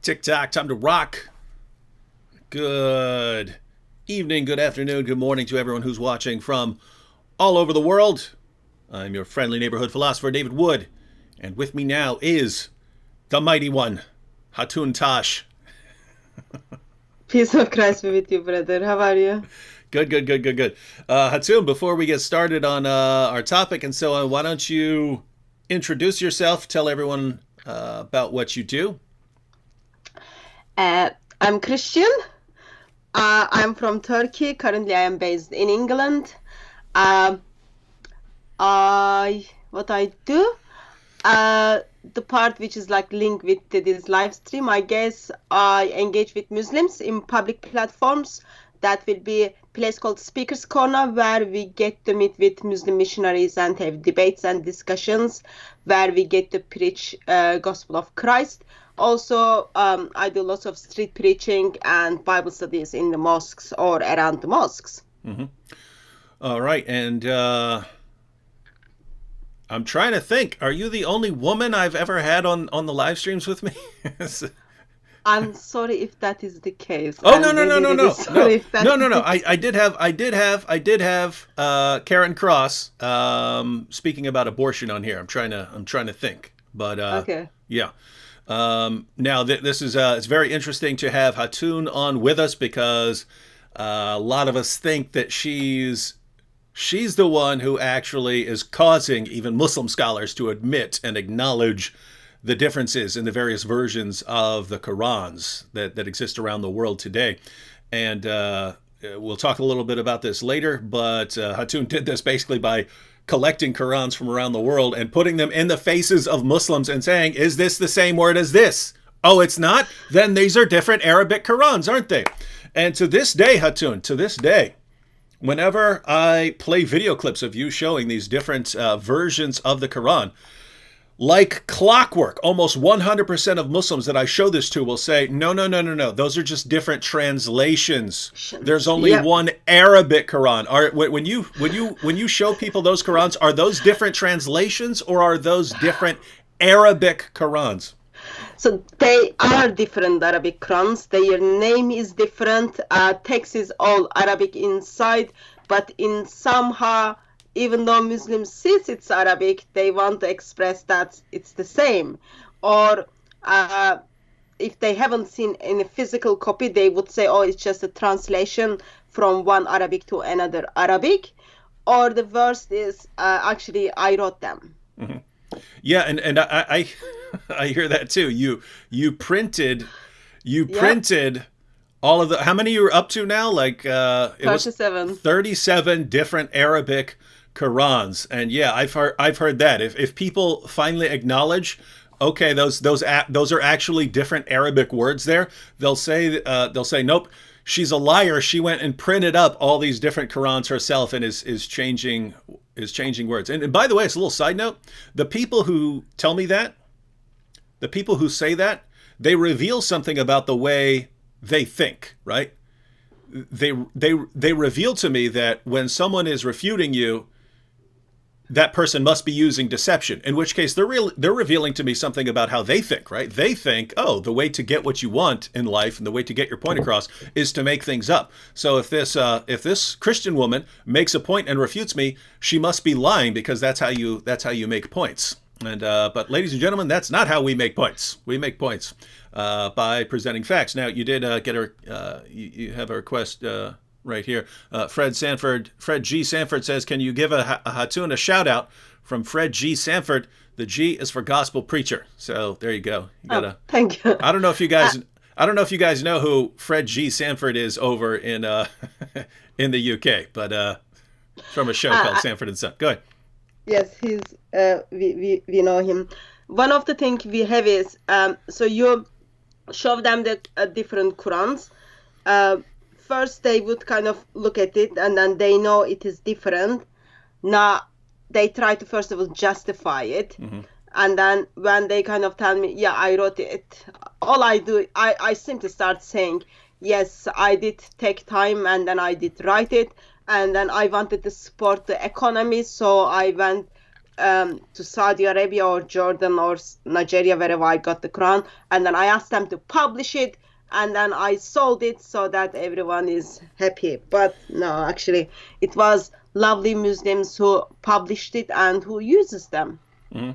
Tick-tock, time to rock. Good evening, good afternoon, good morning to everyone who's watching from all over the world. I'm your friendly neighborhood philosopher, David Wood. And with me now is the mighty one, Hatun Tash. Peace of Christ be with you, brother. How are you? Good. Hatun, before we get started on our topic and so on, why don't you introduce yourself, tell everyone about what you do. I'm Christian. I'm from Turkey. Currently, I am based in England. What I do, the part which is like linked with this live stream, I guess I engage with Muslims in public platforms. That will be a place called Speaker's Corner, where we get to meet with Muslim missionaries and have debates and discussions, where we get to preach Gospel of Christ. Also, I do lots of street preaching and Bible studies in the mosques or around the mosques. Mm-hmm. All right, and I'm trying to think. Are you the only woman I've ever had on the live streams with me? I'm sorry if that is the case. Oh, no. I did have Karen Cross speaking about abortion on here. I'm trying to think, but okay. Yeah. Now this is it's very interesting to have Hatun on with us because a lot of us think that she's the one who actually is causing even Muslim scholars to admit and acknowledge the differences in the various versions of the Qurans that exist around the world today. And we'll talk a little bit about this later, but Hatun did this basically by collecting Qurans from around the world and putting them in the faces of Muslims and saying, is this the same word as this? Oh, it's not? Then these are different Arabic Qurans, aren't they? And to this day, Hatun, whenever I play video clips of you showing these different versions of the Quran, like clockwork, almost 100% of Muslims that I show this to will say, no. Those are just different translations. There's only one Arabic Quran. When you show people those Qurans, are those different translations or are those different Arabic Qurans? So they are different Arabic Qurans. Their name is different. Text is all Arabic inside, but in somehow, even though Muslims see it's Arabic, they want to express that it's the same. Or if they haven't seen in a physical copy, they would say, oh, it's just a translation from one Arabic to another Arabic. Or the verse is, actually, I wrote them. Mm-hmm. Yeah, and I I hear that too. You printed all of the, how many you're up to now? Like 37. 37 different Arabic Qurans. And yeah, I've heard that. If people finally acknowledge, okay, those are actually different Arabic words there, they'll say nope, she's a liar. She went and printed up all these different Qurans herself and is changing words. And by the way, it's a little side note. The people who tell me that, the people who say that, they reveal something about the way they think, right? They reveal to me that when someone is refuting you, that person must be using deception, in which case they're revealing to me something about how they think, right? They think, oh, the way to get what you want in life and the way to get your point across is to make things up. So if this Christian woman makes a point and refutes me, she must be lying because that's how you make points. And but ladies and gentlemen, that's not how we make points. We make points by presenting facts. Now, you did get you have a request right here. Fred G. Sanford says, can you give a Hatun a shout out from Fred G. Sanford? The G is for gospel preacher. So there you go. You gotta, thank you. I don't know if you guys know who Fred G. Sanford is over in in the UK, but from a show called Sanford and Son. Go ahead. Yes, he's we know him. One of the things we have is so you show them the different Qurans. First, they would kind of look at it, and then they know it is different. Now, they try to first of all justify it, Mm-hmm. and then when they kind of tell me, yeah, I wrote it, all I do, I simply start saying, yes, I did take time, and then I did write it, and then I wanted to support the economy, so I went to Saudi Arabia or Jordan or Nigeria, wherever I got the Quran, and then I asked them to publish it, and then I sold it so that everyone is happy. But no, actually, it was lovely Muslims who published it and who uses them. Mm-hmm.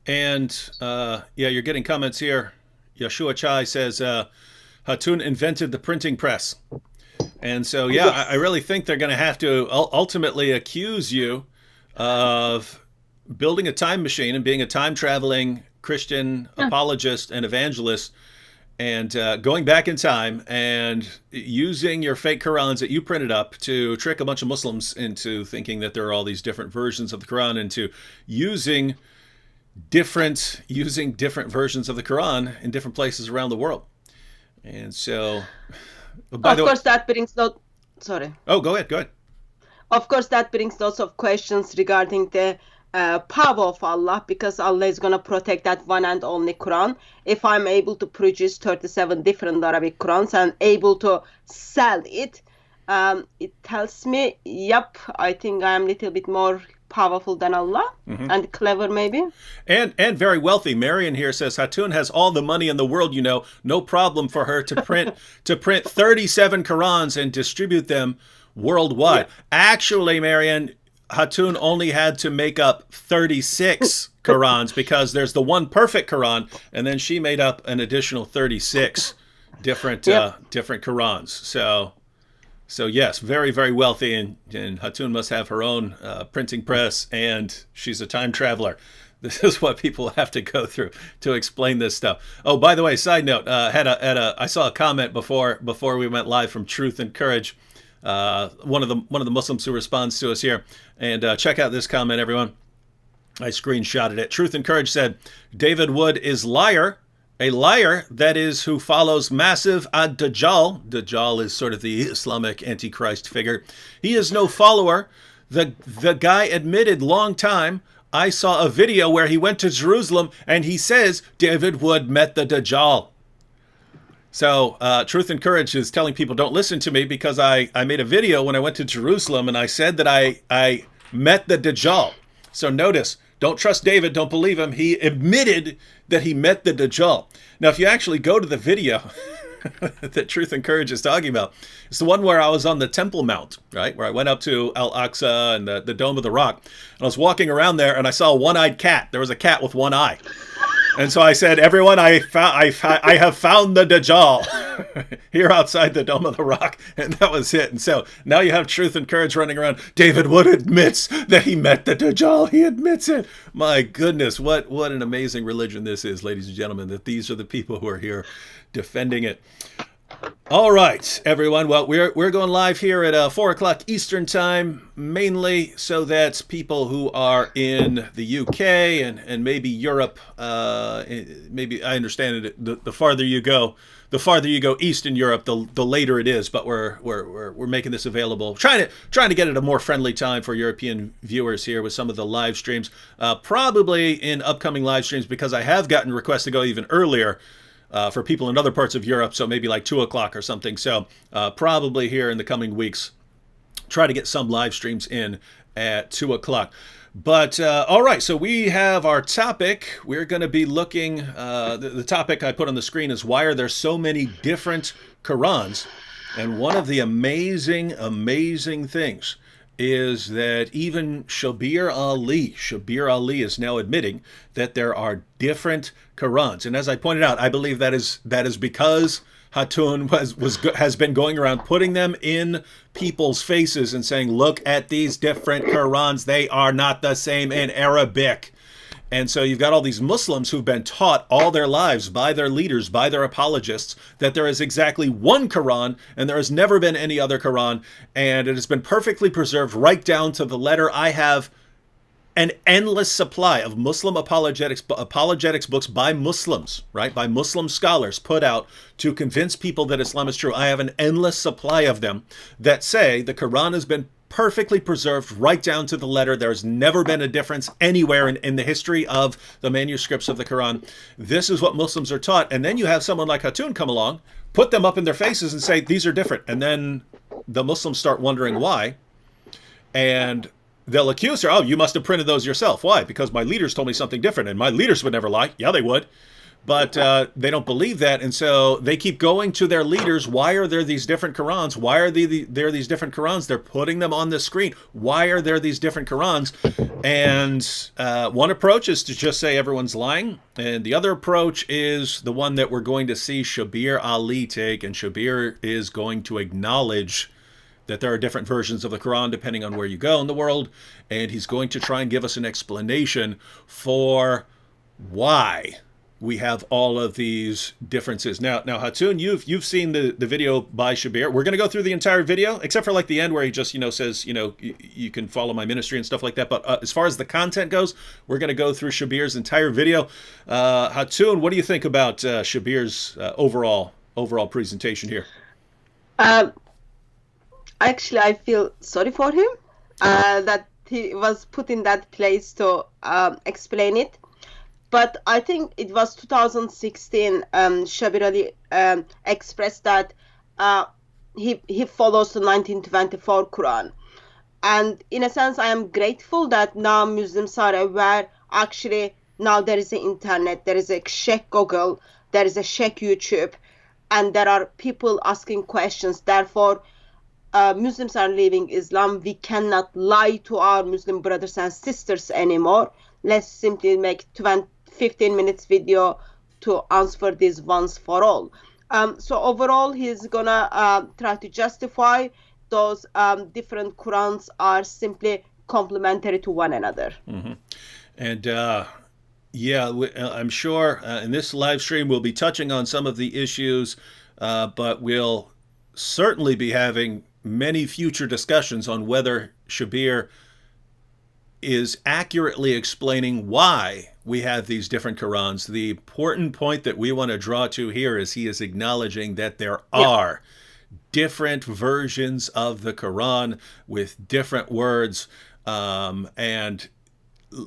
And yeah, you're getting comments here. Yeshua Chai says Hatun invented the printing press. And so, yeah, Yes. I really think they're going to have to ultimately accuse you of building a time machine and being a time-traveling Christian apologist and evangelist, and going back in time and using your fake Qurans that you printed up to trick a bunch of Muslims into thinking that there are all these different versions of the Quran, and to using different versions of the Quran in different places around the world. And so, by Of the way, course, that brings sorry. oh, go ahead. Of course, that brings lots of questions regarding the power of Allah, because Allah is going to protect that one and only Quran. If I'm able to produce 37 different Arabic Qurans and able to sell it, it tells me, yep, I think I'm a little bit more powerful than Allah, and clever maybe. And very wealthy. Marion here says Hatun has all the money in the world, no problem for her to print 37 Qurans and distribute them worldwide. Yeah. Actually, Marion, Hatun only had to make up 36 Qurans because there's the one perfect Quran, and then she made up an additional 36 different different Qurans. So yes, very, very wealthy, and Hatun must have her own printing press, and she's a time traveler. This is what people have to go through to explain this stuff. Oh, by the way, side note, I saw a comment before we went live from Truth and Courage, one of the Muslims who responds to us here, and check out this comment, everyone. I screenshotted it. Truth and Courage said, David Wood is a liar, that is, who follows massive ad-Dajjal. Dajjal is sort of the Islamic Antichrist figure. He is no follower. The guy admitted long time. I saw a video where he went to Jerusalem and he says David Wood met the Dajjal. So Truth and Courage is telling people, don't listen to me because I made a video when I went to Jerusalem and I said that I met the Dajjal. So notice, don't trust David, don't believe him. He admitted that he met the Dajjal. Now, if you actually go to the video that Truth and Courage is talking about, it's the one where I was on the Temple Mount, right? Where I went up to Al-Aqsa and the Dome of the Rock. And I was walking around there and I saw a one-eyed cat. There was a cat with one eye. And so I said, everyone, I have found the Dajjal here outside the Dome of the Rock. And that was it. And so now you have Truth and Courage running around. David Wood admits that he met the Dajjal. He admits it. My goodness, what an amazing religion this is, ladies and gentlemen, that these are the people who are here defending it. All right, everyone. Well, we're going live here at 4 o'clock Eastern time, mainly so that people who are in the UK and maybe Europe, maybe I understand it. The farther you go east in Europe, the later it is. But we're making this available, trying to get it a more friendly time for European viewers here with some of the live streams. Probably in upcoming live streams, because I have gotten requests to go even earlier. For people in other parts of Europe, so maybe like 2 o'clock or something. So probably here in the coming weeks, try to get some live streams in at 2 o'clock. But all right, so we have our topic. We're going to be looking, the topic I put on the screen is, why are there so many different Qurans? And one of the amazing things is that even Shabir Ali is now admitting that there are different Qurans. And as I pointed out, I believe that is because Hatun has been going around putting them in people's faces and saying, look at these different Qurans. They are not the same in Arabic. And so you've got all these Muslims who've been taught all their lives by their leaders, by their apologists, that there is exactly one Quran and there has never been any other Quran. And it has been perfectly preserved right down to the letter. I have an endless supply of Muslim apologetics books by Muslims, right? By Muslim scholars put out to convince people that Islam is true. I have an endless supply of them that say the Quran has been perfectly preserved right down to the letter. There's never been a difference anywhere in the history of the manuscripts of the Quran. This is what Muslims are taught. And then you have someone like Hatun come along, put them up in their faces and say, these are different. And then the Muslims start wondering why. And they'll accuse her, oh, you must have printed those yourself. Why? Because my leaders told me something different, and my leaders would never lie. Yeah, they would. But they don't believe that, and so they keep going to their leaders. Why are there these different Qurans? Why are there these different Qurans? They're putting them on the screen. Why are there these different Qurans? And one approach is to just say everyone's lying, and the other approach is the one that we're going to see Shabir Ali take, and Shabir is going to acknowledge that there are different versions of the Quran depending on where you go in the world, and he's going to try and give us an explanation for why we have all of these differences. Now, Hatun, you've seen the video by Shabir. We're going to go through the entire video, except for like the end where he just says you can follow my ministry and stuff like that. But as far as the content goes, we're going to go through Shabir's entire video. Hatun, what do you think about Shabir's overall presentation here? Actually, I feel sorry for him that he was put in that place to explain it. But I think it was 2016, Shabir Ali expressed that he follows the 1924 Quran. And in a sense, I am grateful that now Muslims are aware, actually, now there is the internet, there is a Sheikh Google, there is a Sheikh YouTube, and there are people asking questions. Therefore, Muslims are leaving Islam. We cannot lie to our Muslim brothers and sisters anymore. Let's simply make 15 minutes video to answer this once for all. So overall, he's gonna try to justify those different Qurans are simply complementary to one another. Mm-hmm. And I'm sure in this live stream we'll be touching on some of the issues, but we'll certainly be having many future discussions on whether Shabir is accurately explaining why we have these different Qurans. The important point that we want to draw to here is he is acknowledging that there are different versions of the Quran with different words. And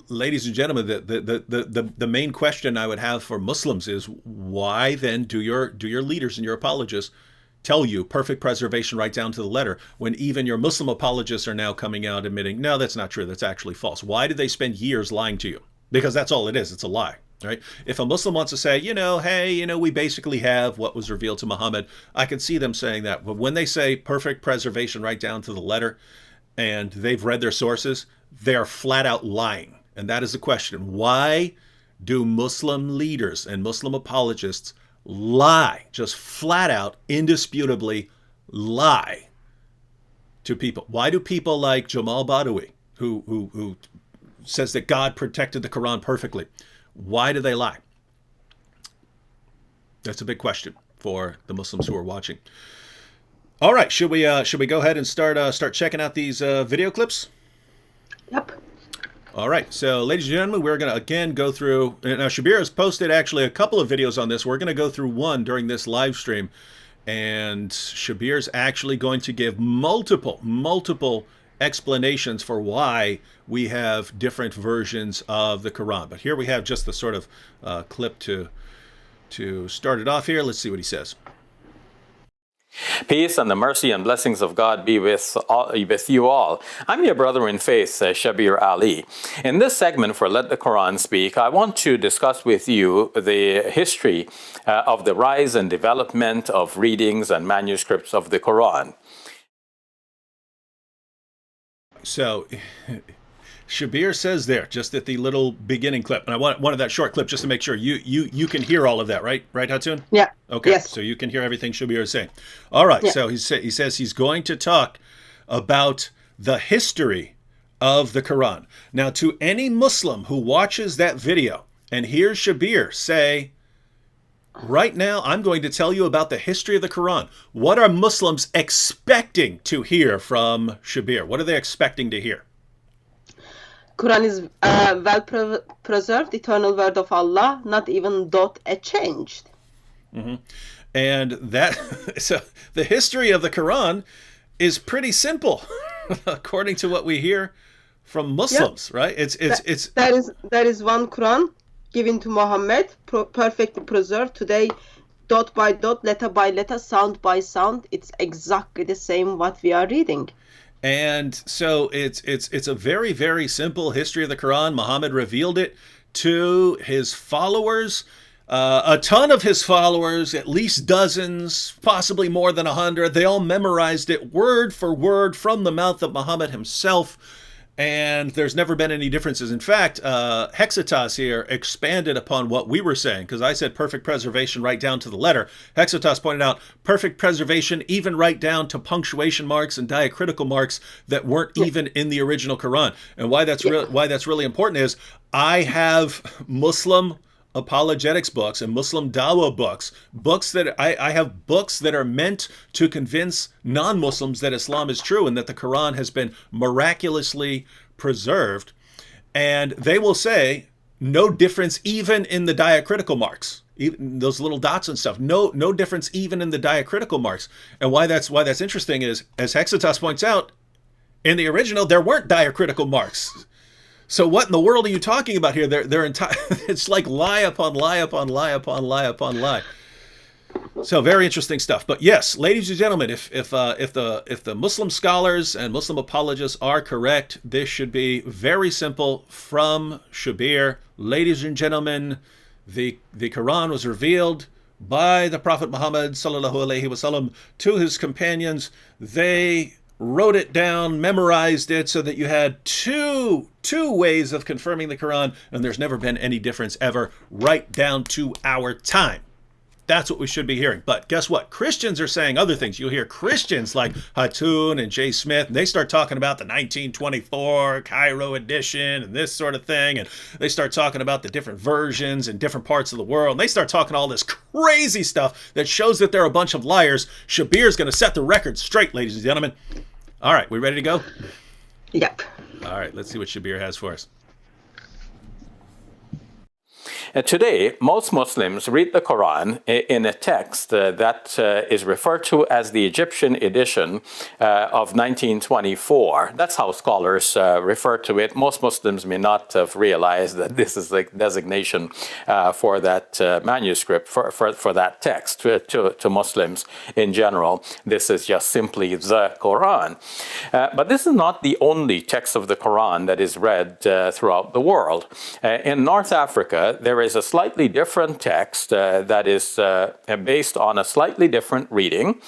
ladies and gentlemen, the main question I would have for Muslims is, why then do your leaders and your apologists tell you perfect preservation right down to the letter, when even your Muslim apologists are now coming out admitting, no, that's not true, that's actually false? Why did they spend years lying to you? Because that's all it is, it's a lie, right? If a Muslim wants to say, hey, we basically have what was revealed to Muhammad, I can see them saying that. But when they say perfect preservation right down to the letter, and they've read their sources, they're flat out lying. And that is the question. Why do Muslim leaders and Muslim apologists lie, just flat out, indisputably lie to people? Why do people like Jamal Badawi, who says that God protected the Quran perfectly, why do they lie? That's a big question for the Muslims who are watching. All right, should we go ahead and start checking out these video clips? Yep. All right, so ladies and gentlemen, we're going to again go through. Now, Shabir has posted actually a couple of videos on this. We're going to go through one during this live stream, and Shabir's actually going to give multiple explanations for why we have different versions of the Quran. But here we have just the sort of clip to start it off here. Let's see what he says. Peace and the mercy and blessings of God be with you all. I'm your brother in faith, Shabir Ali. In this segment for Let the Quran Speak, I want to discuss with you the history of the rise and development of readings and manuscripts of the Quran. So, Shabir says there, just at the little beginning clip, and I wanted that short clip just to make sure you can hear all of that, right, Hatun? Yeah. Okay. Yes. So you can hear everything Shabir is saying. All right. Yeah. So he says he's going to talk about the history of the Quran. Now, to any Muslim who watches that video and hears Shabir say, right now I'm going to tell you about the history of the Quran, what are Muslims expecting to hear from Shabir? What are they expecting to hear? Quran is well preserved, eternal word of Allah, not even dot changed. Mm-hmm. And that, so the history of the Quran is pretty simple, according to what we hear from Muslims, right? There is one Quran given to Muhammad, perfectly preserved today, dot by dot, letter by letter, sound by sound. It's exactly the same what we are reading. And so it's a very, very simple history of the Quran. Muhammad revealed it to his followers. A ton of his followers, at least dozens, possibly more than 100, they all memorized it word for word from the mouth of Muhammad himself. And there's never been any differences. In fact, Hexitas here expanded upon what we were saying, because I said perfect preservation right down to the letter. Hexitas pointed out perfect preservation even right down to punctuation marks and diacritical marks that weren't even in the original Quran. And why that's really important is I have Muslim apologetics books and Muslim Dawah books that I have books that are meant to convince non-Muslims that Islam is true and that the Quran has been miraculously preserved. And they will say no difference even in the diacritical marks, even those little dots and stuff. No difference even in the diacritical marks. And why that's interesting is, as Hexitas points out, in the original there weren't diacritical marks. So what in the world are you talking about here? They're entire. It's like lie upon lie upon lie upon lie upon lie. So very interesting stuff. But yes, ladies and gentlemen, if the Muslim scholars and Muslim apologists are correct, this should be very simple from Shabir. Ladies and gentlemen, the Quran was revealed by the Prophet Muhammad sallallahu alaihi wasallam to his companions. They wrote it down, memorized it, so that you had two ways of confirming the Quran, and there's never been any difference ever, right down to our time. That's what we should be hearing. But guess what? Christians are saying other things. You'll hear Christians like Hatun and Jay Smith, and they start talking about the 1924 Cairo edition and this sort of thing, and they start talking about the different versions in different parts of the world, and they start talking all this crazy stuff that shows that they're a bunch of liars. Shabir's going to set the record straight, ladies and gentlemen. All right, we ready to go? Yep. All right, let's see what Shabir has for us. Today, most Muslims read the Quran in a text that is referred to as the Egyptian edition of 1924. That's how scholars refer to it. Most Muslims may not have realized that this is the designation for that manuscript, for that text to Muslims in general. This is just simply the Quran. But this is not the only text of the Quran that is read throughout the world. In North Africa, there is a slightly different text that is based on a slightly different reading,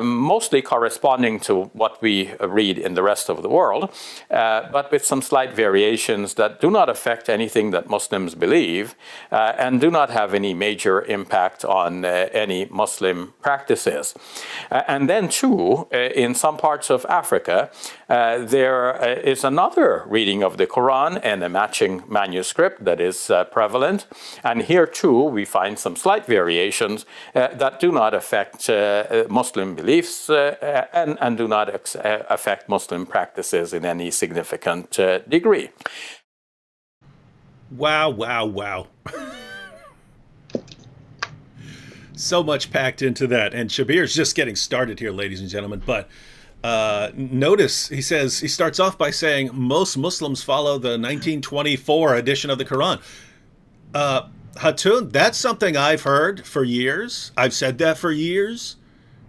mostly corresponding to what we read in the rest of the world, but with some slight variations that do not affect anything that Muslims believe and do not have any major impact on any Muslim practices. And then too, in some parts of Africa, there is another reading of the Quran and a matching manuscript that is prevalent. And here too, we find some slight variations that do not affect Muslim beliefs and do not affect Muslim practices in any significant degree. Wow, wow, wow. So much packed into that. And Shabir's just getting started here, ladies and gentlemen. But notice he starts off by saying most Muslims follow the 1924 edition of the Quran. Hatun, that's something I've heard for years. I've said that for years.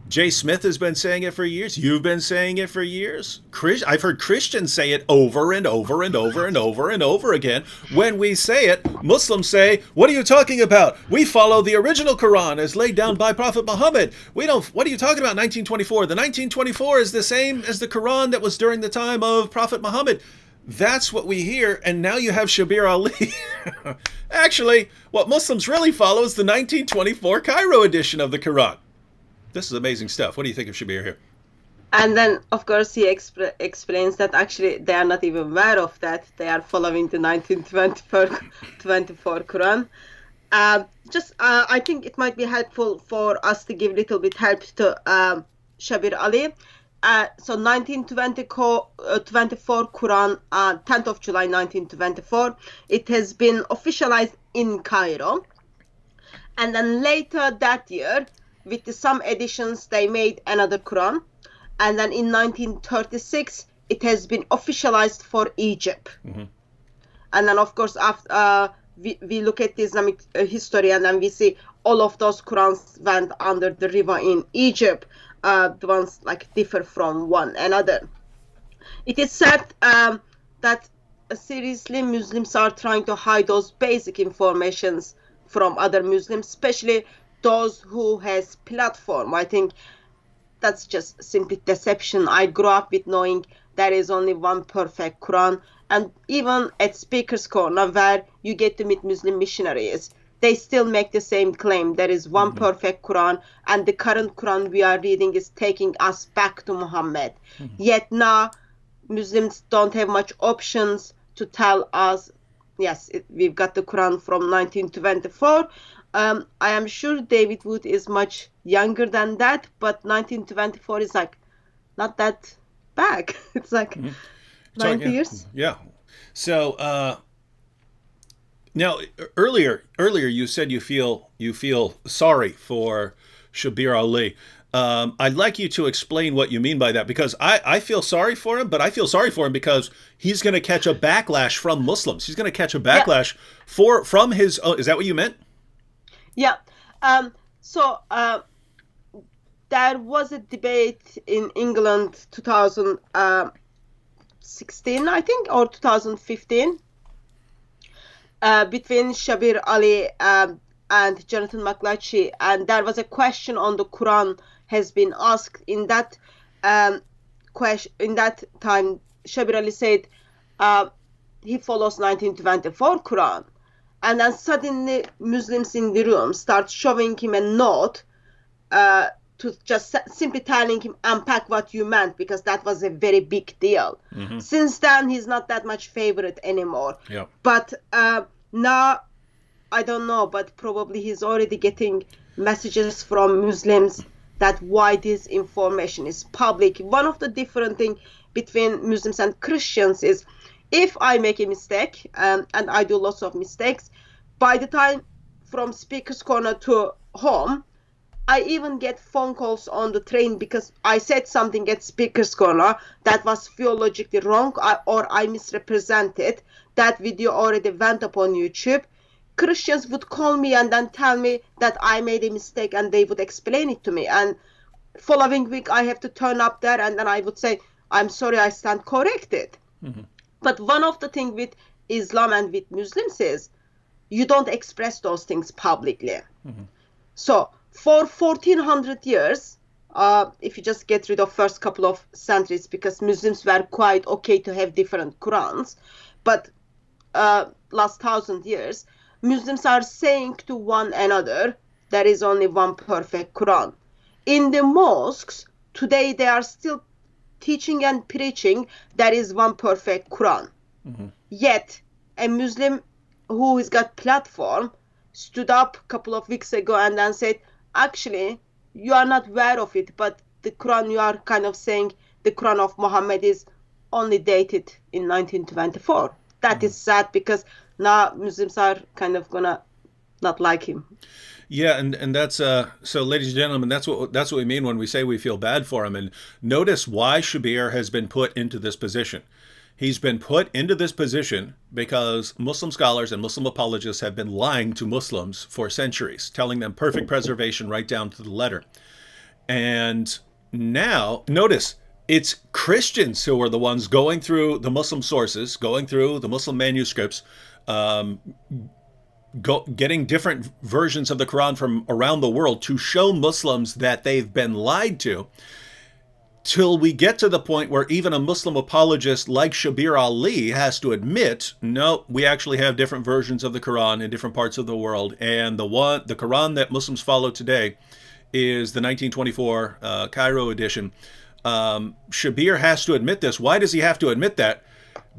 Jay Smith has been saying it for years. You've been saying it for years. I've heard Christians say it over and over and over and over and over again. When we say it, Muslims say, what are you talking about? We follow the original Quran as laid down by Prophet Muhammad. What are you talking about, 1924? The 1924 is the same as the Quran that was during the time of Prophet Muhammad. That's what we hear, and now you have Shabir Ali. Actually, what Muslims really follow is the 1924 Cairo edition of the Quran. This is amazing stuff. What do you think of Shabir here? And then, of course, he explains that actually they are not even aware of that. They are following the 1924 Quran. I think it might be helpful for us to give a little bit help to Shabir Ali. So 1924 Quran, 10th of July 1924, it has been officialized in Cairo. And then later that year, with some additions, they made another Quran. And then in 1936, it has been officialized for Egypt. Mm-hmm. And then, of course, after we look at the Islamic history, and then we see all of those Qurans went under the river in Egypt. The ones like differ from one another. it is said that seriously Muslims are trying to hide those basic informations from other Muslims, especially those who has platform. I think that's just simply deception. I grew up with knowing there is only one perfect Quran, and even at Speaker's Corner, where you get to meet Muslim missionaries, they still make the same claim. There is one perfect Quran, and the current Quran we are reading is taking us back to Muhammad. Yet now, Muslims don't have much options to tell us, yes, we've got the Quran from 1924. I am sure David Wood is much younger than that, but 1924 is like not that back. It's like 90 years. Yeah. So now earlier you said you feel sorry for Shabir Ali. I'd like you to explain what you mean by that, because I feel sorry for him, but I feel sorry for him because he's going to catch a backlash from Muslims. He's going to catch a backlash from his. Is that what you meant? Yeah. So there was a debate in England 2016, I think, or 2015, between Shabir Ali and Jonathan McLatchy, and there was a question on the Quran has been asked. In that question, in that time, Shabir Ali said he follows 1924 Quran, and then suddenly Muslims in the room start showing him a note to just simply telling him unpack what you meant, because that was a very big deal. Since then, he's not that much favorite anymore. But now, I don't know, but probably he's already getting messages from Muslims that why this information is public. One of the different things between Muslims and Christians is, if I make a mistake, and I do lots of mistakes, by the time from Speaker's Corner to home, I even get phone calls on the train because I said something at Speaker's Corner that was theologically wrong, or I misrepresented. That video already went up on YouTube. Christians would call me and then tell me that I made a mistake, and they would explain it to me. And following week, I have to turn up there, and then I would say, I'm sorry, I stand corrected. But one of the things with Islam and with Muslims is you don't express those things publicly. So for 1400 years, if you just get rid of first couple of centuries, because Muslims were quite okay to have different Qurans, but last 1,000 years, Muslims are saying to one another, there is only one perfect Quran. In the mosques, today they are still teaching and preaching there is one perfect Quran. Yet, a Muslim who has got platform stood up a couple of weeks ago and then said, actually, you are not aware of it, but the Quran, you are kind of saying the Quran of Muhammad is only dated in 1924. That is sad, because now Muslims are kind of gonna not like him. Yeah, and that's so, ladies and gentlemen, that's what we mean when we say we feel bad for him. And notice why Shabir has been put into this position. He's been put into this position because Muslim scholars and Muslim apologists have been lying to Muslims for centuries, telling them perfect preservation right down to the letter. And now, notice, it's Christians who are the ones going through the Muslim sources, going through the Muslim manuscripts, getting different versions of the Quran from around the world to show Muslims that they've been lied to, till we get to the point where even a Muslim apologist like Shabir Ali has to admit, no, we actually have different versions of the Quran in different parts of the world, and the Quran that Muslims follow today is the 1924 Cairo edition. Shabir has to admit this. Why does he have to admit that?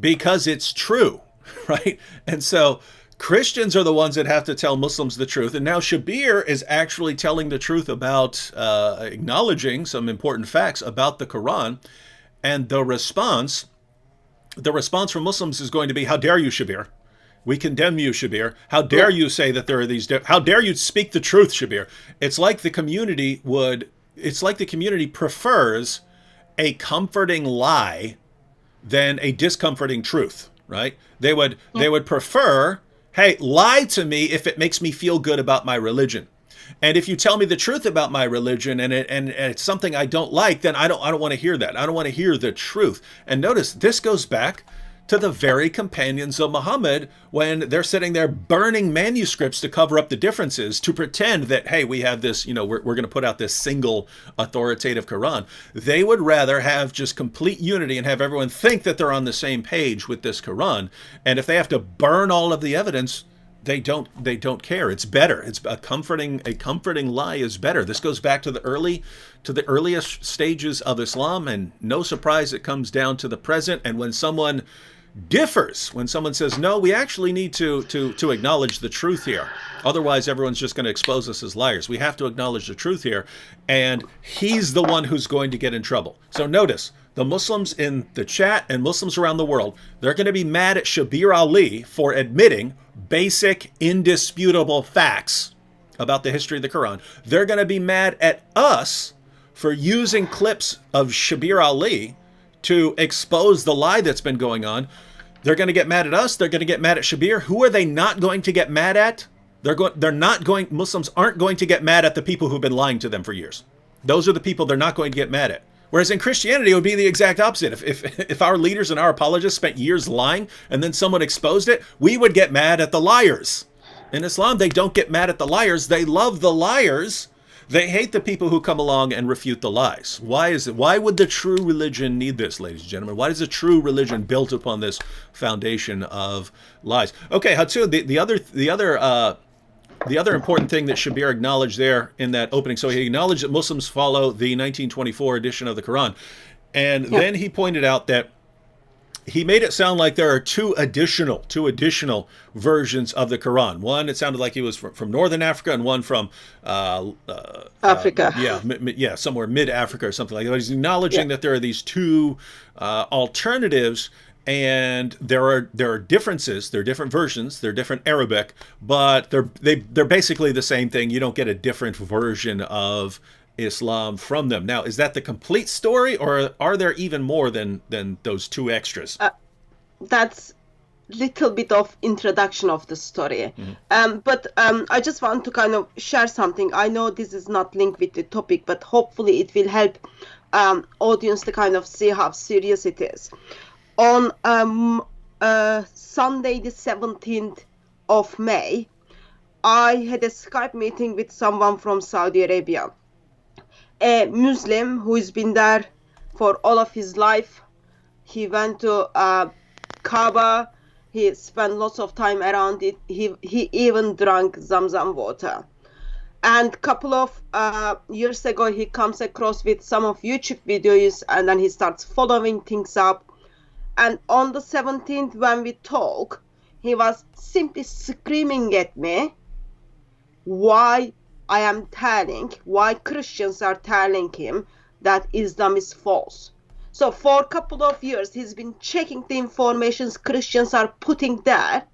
Because it's true, right? And so Christians are the ones that have to tell Muslims the truth. And now Shabir is actually telling the truth about acknowledging some important facts about the Quran. And the response from Muslims is going to be, how dare you, Shabir? We condemn you, Shabir. How dare you say that there are these, how dare you speak the truth, Shabir? It's like the community prefers a comforting lie than a discomforting truth, right? They would prefer, hey, lie to me if it makes me feel good about my religion. And if you tell me the truth about my religion and it's something I don't like, then I don't want to hear that. I don't want to hear the truth. And notice this goes back to the very companions of Muhammad when they're sitting there burning manuscripts to cover up the differences, to pretend that, hey, we have this, we're going to put out this single authoritative Quran. They would rather have just complete unity and have everyone think that they're on the same page with this Quran. And if they have to burn all of the evidence, they don't care. It's better. It's a comforting lie is better. This goes back to the earliest stages of Islam, and no surprise it comes down to the present. And when someone differs, when someone says, no, we actually need to acknowledge the truth here, otherwise everyone's just going to expose us as liars. We have to acknowledge the truth here, and he's the one who's going to get in trouble. So notice, the Muslims in the chat and Muslims around the world, they're going to be mad at Shabir Ali for admitting basic, indisputable facts about the history of the Quran. They're going to be mad at us for using clips of Shabir Ali to expose the lie that's been going on. They're going to get mad at us. They're going to get mad at Shabir. Who are they not going to get mad at? Muslims aren't going to get mad at the people who've been lying to them for years. Those are the people they're not going to get mad at. Whereas in Christianity, it would be the exact opposite. If our leaders and our apologists spent years lying and then someone exposed it, we would get mad at the liars. In Islam, they don't get mad at the liars. They love the liars. They hate the people who come along and refute the lies. Why is it? Why would the true religion need this, ladies and gentlemen? Why is a true religion built upon this foundation of lies? Okay, Hatsu, the other important thing that Shabir acknowledged there in that opening, so he acknowledged that Muslims follow the 1924 edition of the Quran. And then he pointed out that he made it sound like there are two additional versions of the Quran. One, it sounded like he was from Northern Africa, and one from Africa. Somewhere mid-Africa or something like that. He's acknowledging that there are these two alternatives, and there are differences. There are different versions. They're different Arabic, but they're basically the same thing. You don't get a different version of Islam from them. Now, is that the complete story, or are there even more than those two extras? That's little bit of introduction of the story. But I just want to kind of share something. I know this is not linked with the topic, but hopefully it will help audience to kind of see how serious it is. On Sunday the 17th of May, I had a Skype meeting with someone from Saudi Arabia, a Muslim who has been there for all of his life. He went to Kaaba. He spent lots of time around it. He even drank Zamzam water. And a couple of years ago, he comes across with some of YouTube videos, and then he starts following things up. And on the 17th, when we talk, he was simply screaming at me why Christians are telling him that Islam is false. So for a couple of years, he's been checking the informations Christians are putting there,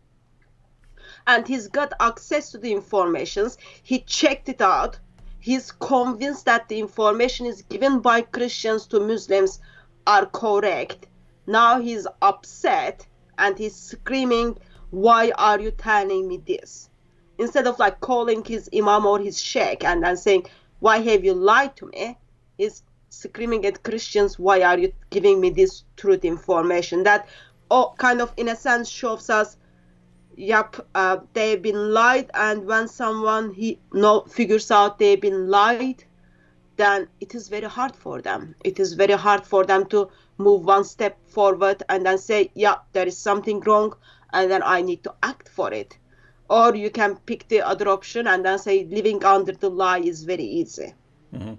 and he's got access to the informations. He checked it out. He's convinced that the information is given by Christians to Muslims are correct. Now he's upset and he's screaming, why are you telling me this? Instead of like calling his imam or his sheikh and then saying, why have you lied to me? He's screaming at Christians, why are you giving me this truth information? That kind of in a sense shows us, they've been lied, and when someone figures out they've been lied, then it is very hard for them. It is very hard for them to move one step forward and then say, there is something wrong, and then I need to act for it. Or you can pick the other option and then say living under the lie is very easy. Mm-hmm.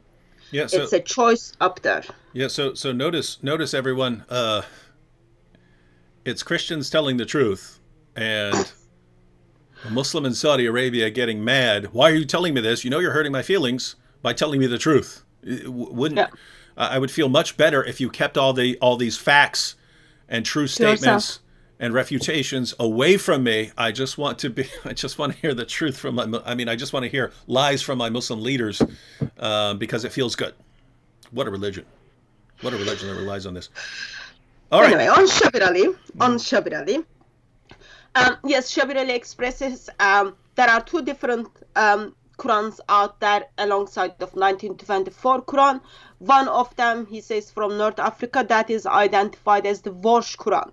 Yeah, so, it's a choice up there. Yeah, so notice everyone, it's Christians telling the truth, and a Muslim in Saudi Arabia getting mad. Why are you telling me this? You know you're hurting my feelings by telling me the truth. I would feel much better if you kept all these facts and true statements and refutations away from me. I just want to hear the truth from I just want to hear lies from my Muslim leaders because it feels good. What a religion. What a religion that relies on this. All right. Anyway, on Shabir Ali. Yes, Shabir Ali expresses there are two different Qurans out there alongside of 1924 Quran. One of them, he says, from North Africa, that is identified as the Warsh Quran.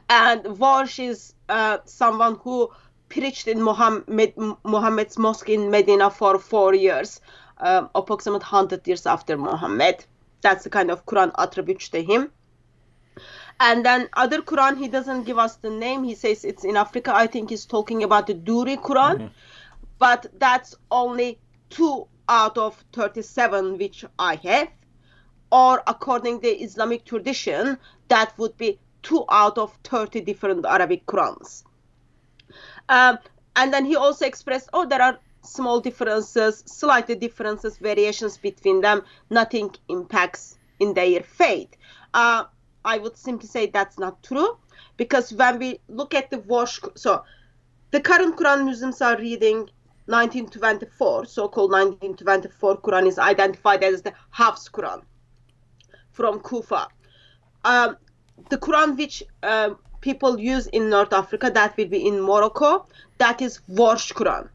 And Warsh is someone who preached in Muhammad's mosque in Medina for 4 years, approximately 100 years after Muhammad. That's the kind of Quran attributes to him. And then other Quran, he doesn't give us the name. He says it's in Africa. I think he's talking about the Duri Quran. But that's only 2 out of 37 which I have. Or according to Islamic tradition, that would be 2 out of 30 different Arabic Qurans. And then he also expressed, there are small differences, slightly differences, variations between them. Nothing impacts in their faith. I would simply say that's not true, because when we look at the Warsh, so the current Quran Muslims are reading 1924, so-called 1924 Quran is identified as the Hafs Quran from Kufa. The Quran which people use in North Africa, that will be in Morocco, that is Warsh Quran.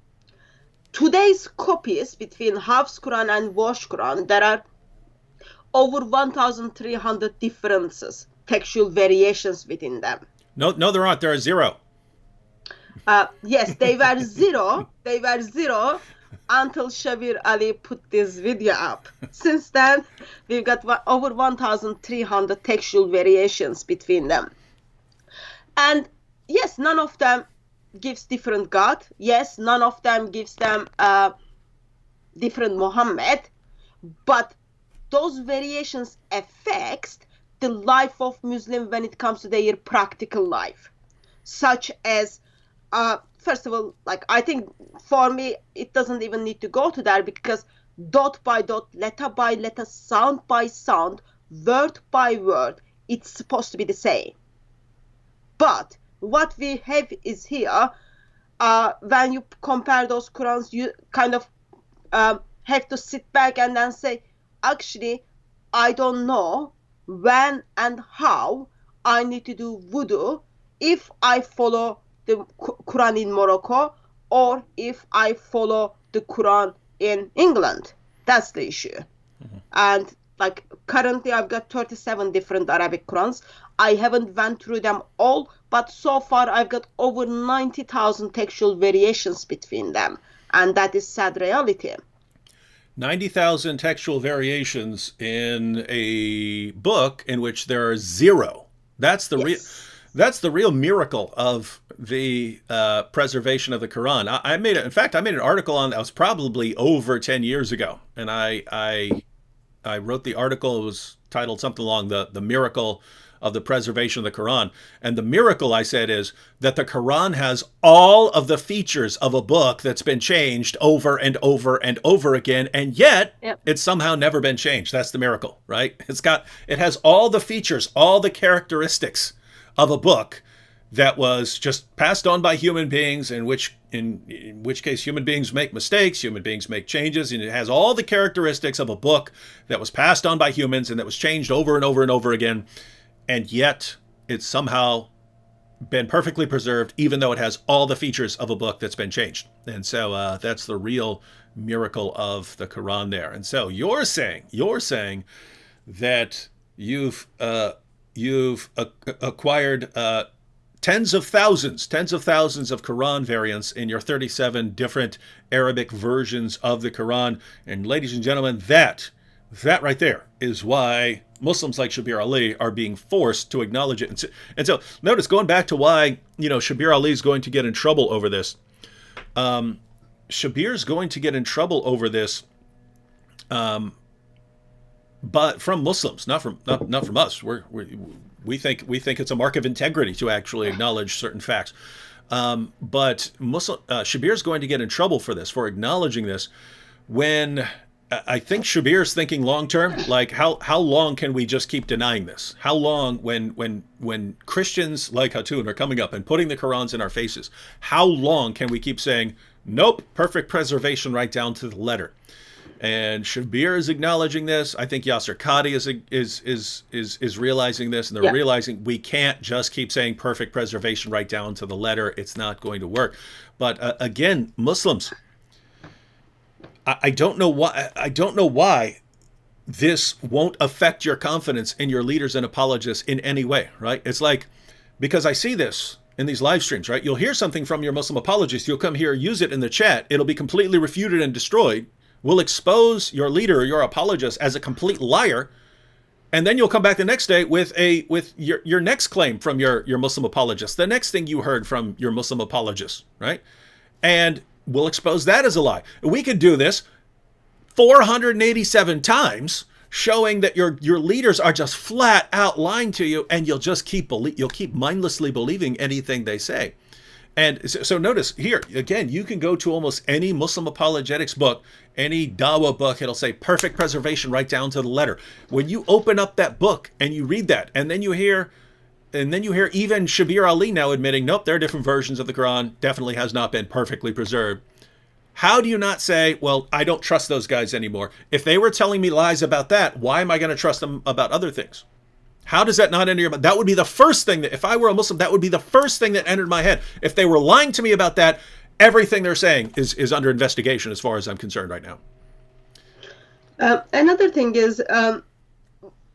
Today's copies between Hafs Quran and Warsh Quran, there are over 1,300 differences, textual variations within them. No, there aren't. There are 0. Yes, they were 0. They were 0 until Shabir Ali put this video up. Since then, we've got over 1,300 textual variations between them. And yes, none of them gives different God. Yes, none of them gives them different Muhammad. But those variations affect the life of Muslim when it comes to their practical life, such as first of all, like, I think for me it doesn't even need to go to there, because dot by dot, letter by letter, sound by sound, word by word, it's supposed to be the same. But what we have is here, when you compare those Qurans, you kind of have to sit back and then say, actually, I don't know when and how I need to do wudu if I follow the Quran in Morocco or if I follow the Quran in England. That's the issue. And like currently I've got 37 different Arabic Qurans. I haven't went through them all, but so far I've got over 90,000 textual variations between them. And that is sad reality. 90,000 textual variations in a book in which there are 0. That's the That's the real miracle of the preservation of the Quran. I made an article on that. Was probably over 10 years ago, and I wrote the article. It was titled something along the miracle of the preservation of the Quran. And the miracle, I said, is that the Quran has all of the features of a book that's been changed over and over and over again, and yet it's somehow never been changed. That's the miracle, right? It has all the features, all the characteristics of a book that was just passed on by human beings, in which case human beings make mistakes, human beings make changes, and it has all the characteristics of a book that was passed on by humans and that was changed over and over and over again, and yet it's somehow been perfectly preserved, even though it has all the features of a book that's been changed. And so that's the real miracle of the Quran there. And so you're saying that you've acquired tens of thousands of Quran variants in your 37 different Arabic versions of the Quran. And ladies and gentlemen, that right there is why Muslims like Shabir Ali are being forced to acknowledge it. And so notice, going back to why, Shabir Ali is going to get in trouble over this. Shabir's going to get in trouble over this, but from Muslims, not from us. We think it's a mark of integrity to actually acknowledge certain facts. But Shabir's going to get in trouble for this, for acknowledging this, when I think Shabir's thinking long term, like how long can we just keep denying this? How long, when Christians like Hatun are coming up and putting the Qurans in our faces, how long can we keep saying, nope, perfect preservation right down to the letter? And Shabir is acknowledging this. I think Yasser Qadi is realizing this, and they're realizing we can't just keep saying perfect preservation right down to the letter. It's not going to work. But again, Muslims, I don't know why. I don't know why this won't affect your confidence in your leaders and apologists in any way, right? It's like, because I see this in these live streams, right? You'll hear something from your Muslim apologist. You'll come here, use it in the chat. It'll be completely refuted and destroyed. We'll expose your leader or your apologist as a complete liar. And then you'll come back the next day with your next claim from your Muslim apologist, the next thing you heard from your Muslim apologist, right? And we'll expose that as a lie. We could do this 487 times, showing that your leaders are just flat out lying to you, and you'll keep mindlessly believing anything they say. And so notice here, again, you can go to almost any Muslim apologetics book, any Dawah book, it'll say perfect preservation right down to the letter. When you open up that book and you read that, and then you hear even Shabir Ali now admitting, nope, there are different versions of the Quran, definitely has not been perfectly preserved. How do you not say, well, I don't trust those guys anymore? If they were telling me lies about that, why am I going to trust them about other things? How does that not enter your mind? That would be the first thing that, if I were a Muslim, that would be the first thing that entered my head. If they were lying to me about that, everything they're saying is under investigation as far as I'm concerned right now. Another thing is,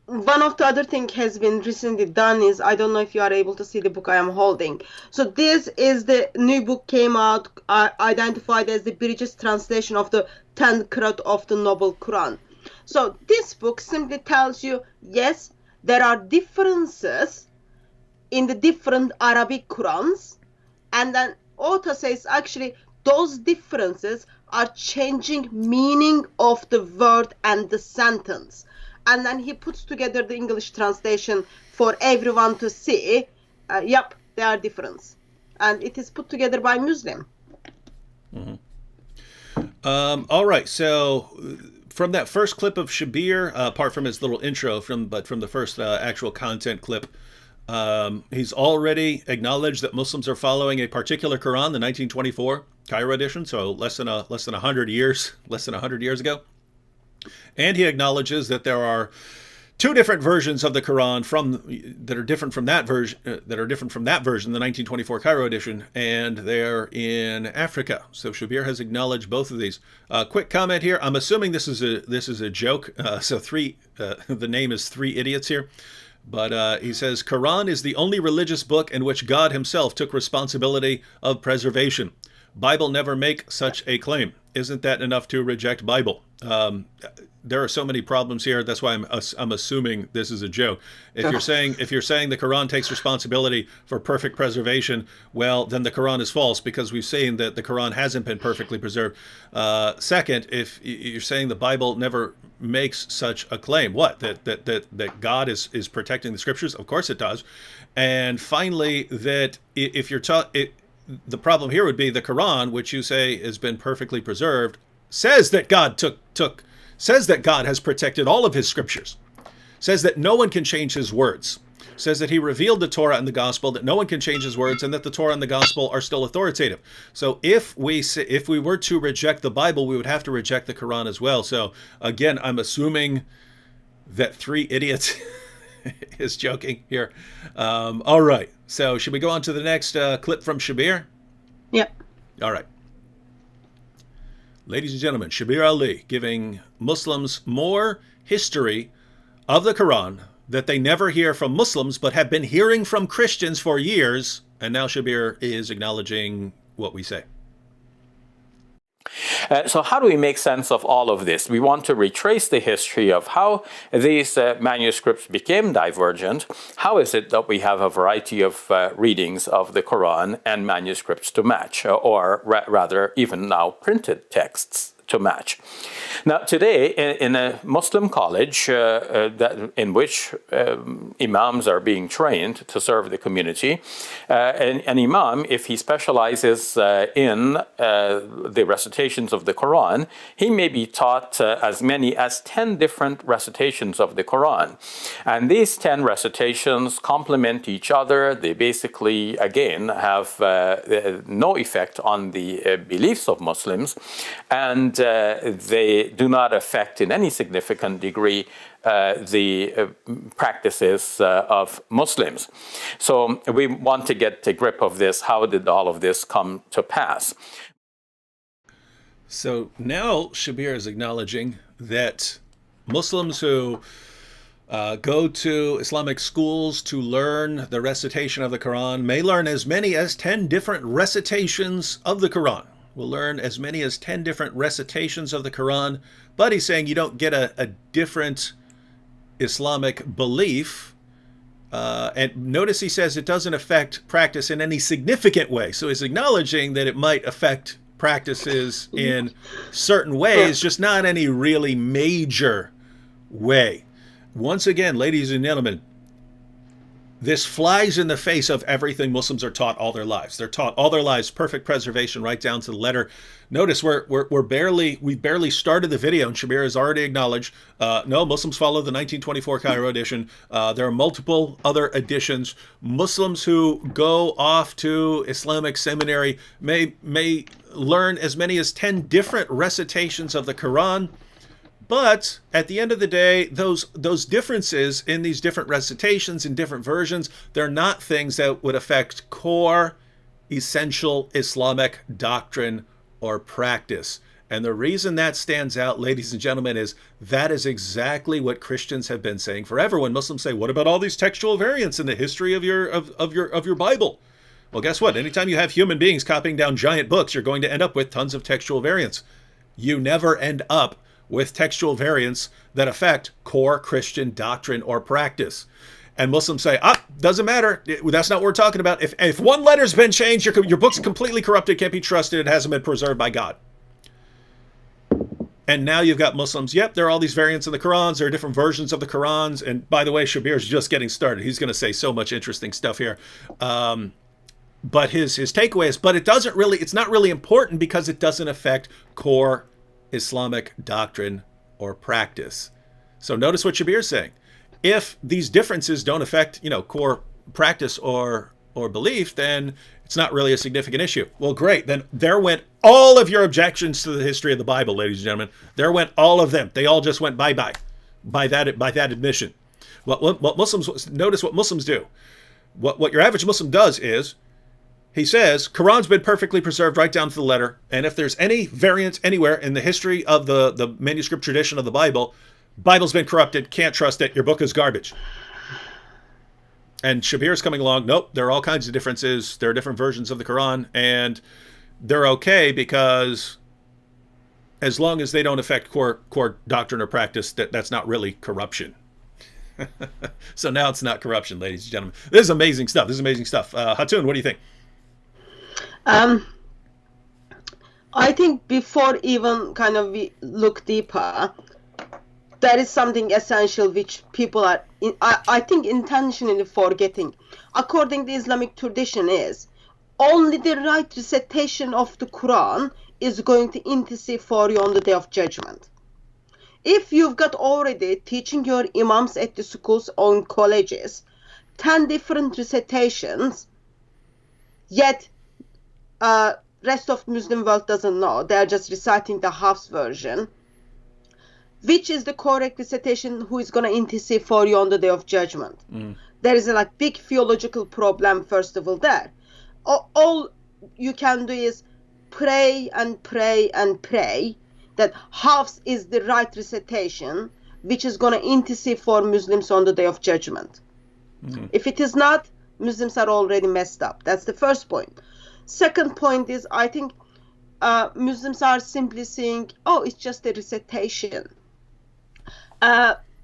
one of the other thing has been recently done is, I don't know if you are able to see the book I am holding. So this is the new book came out, identified as the British translation of the 10 Qiraat of the Noble Quran. So this book simply tells you, yes, there are differences in the different Arabic Qurans, and then author says actually those differences are changing meaning of the word and the sentence. And then he puts together the English translation for everyone to see. Yep, there are differences. And it is put together by Muslim. Mm-hmm. All right, so from that first clip of Shabir, apart from his little intro, from the first actual content clip, he's already acknowledged that Muslims are following a particular Quran, the 1924 Cairo edition, so less than 100 years ago. And he acknowledges that there are two different versions of the Quran that are different from that version, the 1924 Cairo edition, and they're in Africa. So Shabir has acknowledged both of these. Quick comment here. I'm assuming this is a joke. The name is Three Idiots here. But he says, Quran is the only religious book in which God himself took responsibility of preservation. Bible never make such a claim. Isn't that enough to reject Bible? There are so many problems here. That's why I'm assuming this is a joke. If you're saying the Quran takes responsibility for perfect preservation, well, then the Quran is false, because we've seen that the Quran hasn't been perfectly preserved. Second, if you're saying the Bible never makes such a claim, what, that God is protecting the scriptures? Of course it does. And finally, that if you're the problem here would be the Quran, which you say has been perfectly preserved, says that God says that God has protected all of his scriptures, says that no one can change his words, says that he revealed the Torah and the gospel, that no one can change his words, and that the Torah and the gospel are still authoritative. So if we were to reject the Bible, we would have to reject the Quran as well. So again, I'm assuming that Three Idiots is joking here. All right. So should we go on to the next clip from Shabir? Yep. All right. Ladies and gentlemen, Shabir Ali giving Muslims more history of the Quran that they never hear from Muslims, but have been hearing from Christians for years. And now Shabir is acknowledging what we say. So how do we make sense of all of this? We want to retrace the history of how these manuscripts became divergent. How is it that we have a variety of readings of the Quran and manuscripts to match, or rather even now printed texts to match? Now, today, in a Muslim college in which imams are being trained to serve the community, an imam, if he specializes in the recitations of the Quran, he may be taught as many as 10 different recitations of the Quran. And these 10 recitations complement each other. They basically, again, have no effect on the beliefs of Muslims, and they do not affect in any significant degree the practices of Muslims. So we want to get a grip of this. How did all of this come to pass? So now Shabir is acknowledging that Muslims who go to Islamic schools to learn the recitation of the Quran may learn as many as 10 different recitations of the Quran. We'll learn as many as 10 different recitations of the Quran, but he's saying you don't get a different Islamic belief. And notice he says it doesn't affect practice in any significant way. So he's acknowledging that it might affect practices in certain ways, just not any really major way. Once again, ladies and gentlemen, this flies in the face of everything Muslims are taught all their lives. They're taught all their lives perfect preservation right down to the letter. Notice we barely started the video, and Shabir has already acknowledged no, Muslims follow the 1924 Cairo edition. There are multiple other editions. Muslims who go off to Islamic seminary may learn as many as 10 different recitations of the Quran. But at the end of the day, those differences in these different recitations in different versions, they're not things that would affect core, essential Islamic doctrine or practice. And the reason that stands out, ladies and gentlemen, is that is exactly what Christians have been saying forever. When Muslims say, "What about all these textual variants in the history of your Bible?" Well, guess what? Anytime you have human beings copying down giant books, you're going to end up with tons of textual variants. You never end up with textual variants that affect core Christian doctrine or practice. And Muslims say, doesn't matter. That's not what we're talking about. If one letter's been changed, your book's completely corrupted, can't be trusted, it hasn't been preserved by God. And now you've got Muslims, yep, there are all these variants of the Qurans, there are different versions of the Qurans. And by the way, Shabir's just getting started. He's going to say so much interesting stuff here. But his takeaway is, it's not really important because it doesn't affect core Islamic doctrine or practice. So notice what Shabir is saying. If these differences don't affect, core practice or belief, then it's not really a significant issue. Well, great. Then there went all of your objections to the history of the Bible, ladies and gentlemen. There went all of them. They all just went bye-bye by that admission. Notice what Muslims do. What your average Muslim does is, he says, Quran's been perfectly preserved right down to the letter, and if there's any variant anywhere in the history of the manuscript tradition of the Bible's been corrupted, can't trust it, your book is garbage. And Shabir's coming along, nope, there are all kinds of differences, there are different versions of the Quran, and they're okay because as long as they don't affect core doctrine or practice, that's not really corruption. So now it's not corruption, ladies and gentlemen. This is amazing stuff. Hatun, what do you think? I think before even we look deeper, there is something essential which people are, I think, intentionally forgetting. According to the Islamic tradition is, only the right recitation of the Quran is going to intercede for you on the Day of Judgment. If you've got already teaching your imams at the schools or colleges 10 different recitations, yet rest of Muslim world doesn't know, they're just reciting the Hafs version, which is the correct recitation, who is going to intercede for you on the Day of Judgment? There is a big theological problem, first of all, there. All you can do is pray and pray and pray that Hafs is the right recitation, which is going to intercede for Muslims on the Day of Judgment. If it is not, Muslims are already messed up. That's the first point. Second point is, I think Muslims are simply saying, it's just a recitation.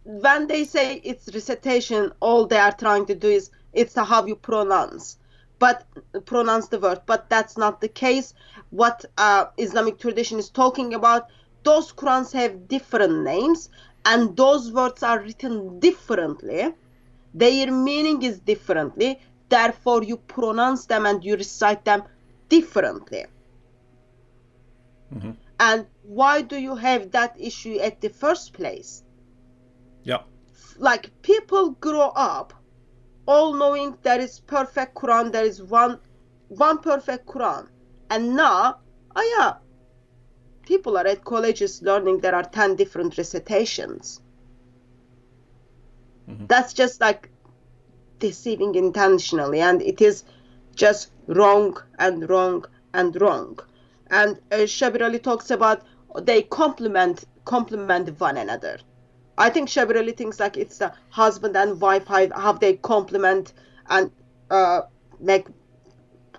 When they say it's recitation, all they are trying to do is, it's how you pronounce the word. But that's not the case. What Islamic tradition is talking about, those Qurans have different names, and those words are written differently. Their meaning is differently. Therefore, you pronounce them and you recite them differently. And why do you have that issue at the first place? Yeah. People grow up all knowing there is perfect Quran, there is one perfect Quran. And now, people are at colleges learning there are 10 different recitations. That's just deceiving intentionally, and it is just wrong and wrong and wrong. And Shabir Ali talks about they complement one another. I think Shabir Ali thinks like it's the husband and wife, how they complement and make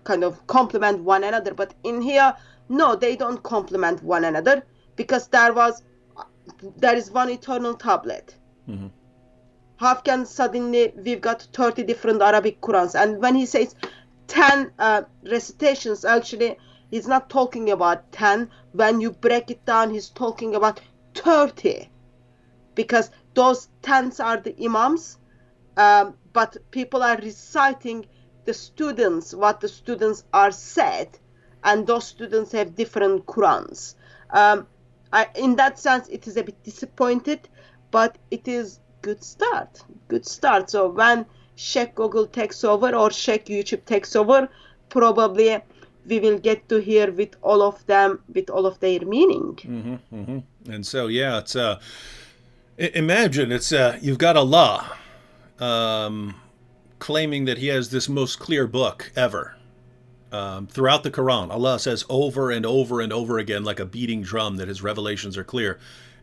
kind of complement one another. But in here, no, they don't complement one another, because there is one eternal tablet. Mm-hmm. How can suddenly we've got 30 different Arabic Qurans? And when he says 10 recitations, actually he's not talking about 10. When you break it down, he's talking about 30, because those 10s are the imams, but people are reciting what the students are said, and those students have different Qurans. In that sense, it is a bit disappointed, but it is good start. So when Sheikh Google takes over or Sheikh YouTube takes over, probably we will get to hear with all of them, with all of their meaning. Mm-hmm, mm-hmm. And so, yeah, it's imagine you've got Allah claiming that he has this most clear book ever. Throughout the Quran, Allah says over and over and over again, like a beating drum, that his revelations are clear.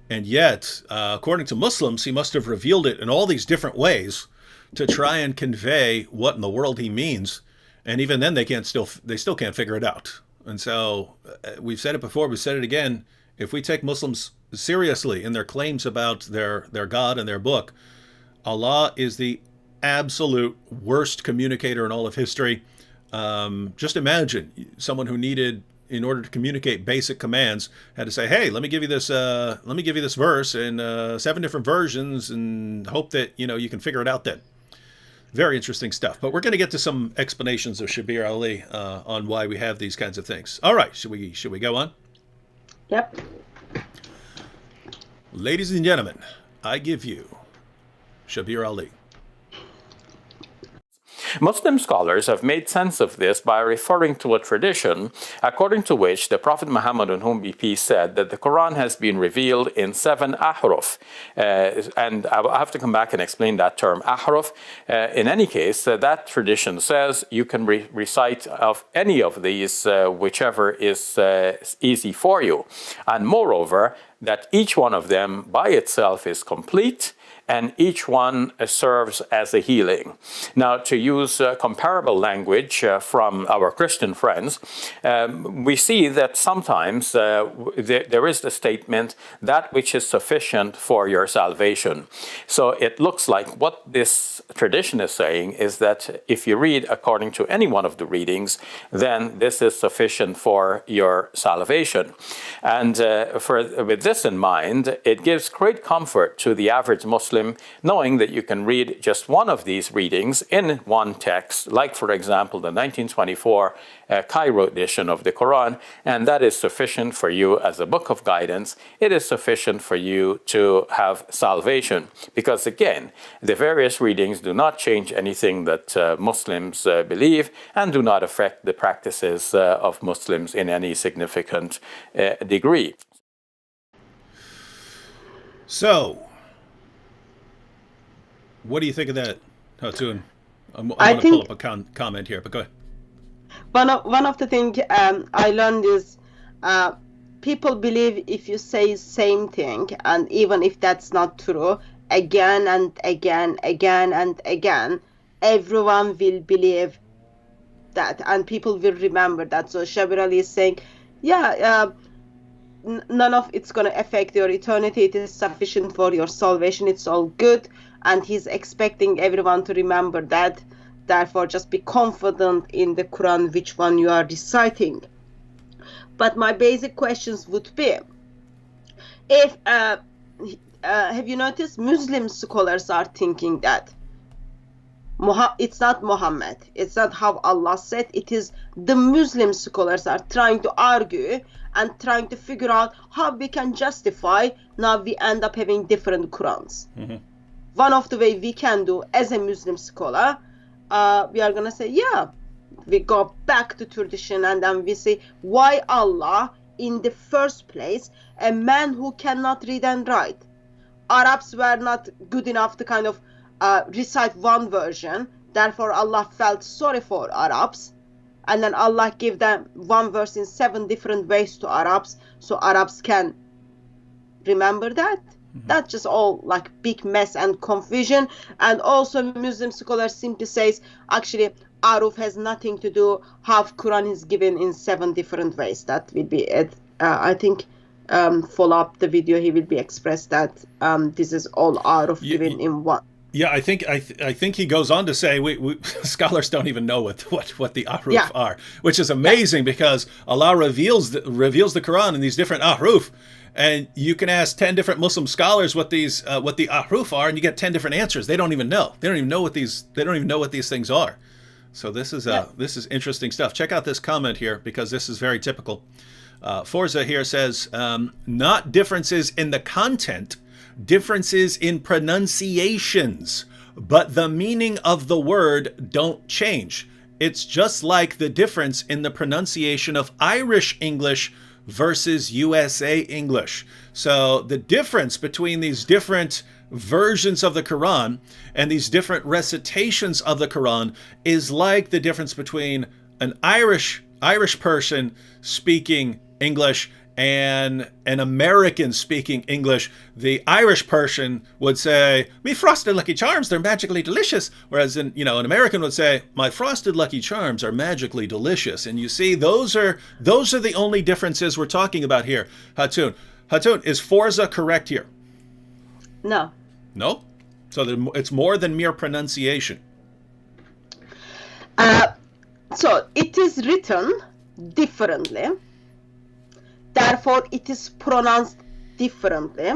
And yet, according to Muslims, he must have revealed it in all these different ways to try and convey what in the world he means. And even then, they still can't figure it out. And so, we've said it before, we've said it again. If we take Muslims seriously in their claims about their God and their book, Allah is the absolute worst communicator in all of history. Just imagine someone who needed, in order to communicate basic commands, had to say, "Hey, let me give you this verse in 7 different versions, and hope that you can figure it out." Then, very interesting stuff. But we're going to get to some explanations of Shabir Ali on why we have these kinds of things. All right, should we go on? Yep. Ladies and gentlemen, I give you Shabir Ali. Muslim scholars have made sense of this by referring to a tradition according to which the Prophet Muhammad, on whom be peace, said that the Quran has been revealed in 7 ahruf. And I have to come back and explain that term, ahruf. In any case, that tradition says you can recite of any of these, whichever is easy for you. And moreover, that each one of them by itself is complete, and each one serves as a healing. Now, to use comparable language from our Christian friends, we see that sometimes there is the statement, that which is sufficient for your salvation. So it looks like what this tradition is saying is that if you read according to any one of the readings, then this is sufficient for your salvation. And with this in mind, it gives great comfort to the average Muslim knowing that you can read just one of these readings in one text, like, for example, the 1924 Cairo edition of the Quran, and that is sufficient for you as a book of guidance. It is sufficient for you to have salvation, because, again, the various readings do not change anything that Muslims believe and do not affect the practices of Muslims in any significant degree. So, what do you think of that, Hatun? I'm going to pull up a comment here, but go ahead. One of the things I learned is people believe if you say same thing, and even if that's not true, again and again, everyone will believe that, and people will remember that. So Shabir Ali is saying, none of it's going to affect your eternity. It is sufficient for your salvation. It's all good. And he's expecting everyone to remember that. Therefore, just be confident in the Quran, which one you are reciting. But my basic questions would be, if have you noticed Muslim scholars are thinking that it's not Muhammad, it's not how Allah said, it is the Muslim scholars are trying to argue and trying to figure out how we can justify, now we end up having different Qurans. Mm-hmm. One of the way we can do as a Muslim scholar, we are going to say, we go back to tradition, and then we say, why Allah, in the first place, a man who cannot read and write? Arabs were not good enough to kind of recite one version, therefore Allah felt sorry for Arabs, and then Allah give them one verse in 7 different ways to Arabs, so Arabs can remember that. That's just all like big mess and confusion. And also Muslim scholars simply says actually Aruf has nothing to do how Quran is given in 7 different ways. That will be it. I think follow up the video he will be expressed that this is all Aruf given in one. Yeah, I think he goes on to say we scholars don't even know what the ahruf are, which is amazing because Allah reveals the Quran in these different ahruf, and you can ask 10 different Muslim scholars what the ahruf are, and you get 10 different answers. They don't even know. They don't even know what these things are. So this is interesting stuff. Check out this comment here because this is very typical. Forza here says not differences in the content, differences in pronunciations, but the meaning of the word don't change. It's just like the difference in the pronunciation of Irish English versus USA English. So the difference between these different versions of the Quran and these different recitations of the Quran is like the difference between an Irish person speaking English and an American speaking English. The Irish person would say, "Me frosted Lucky Charms, they're magically delicious." Whereas an American would say, "My frosted Lucky Charms are magically delicious." And you see, those are the only differences we're talking about here. Hatun, is Forza correct here? No. No? So it's more than mere pronunciation. So it is written differently. Therefore, it is pronounced differently,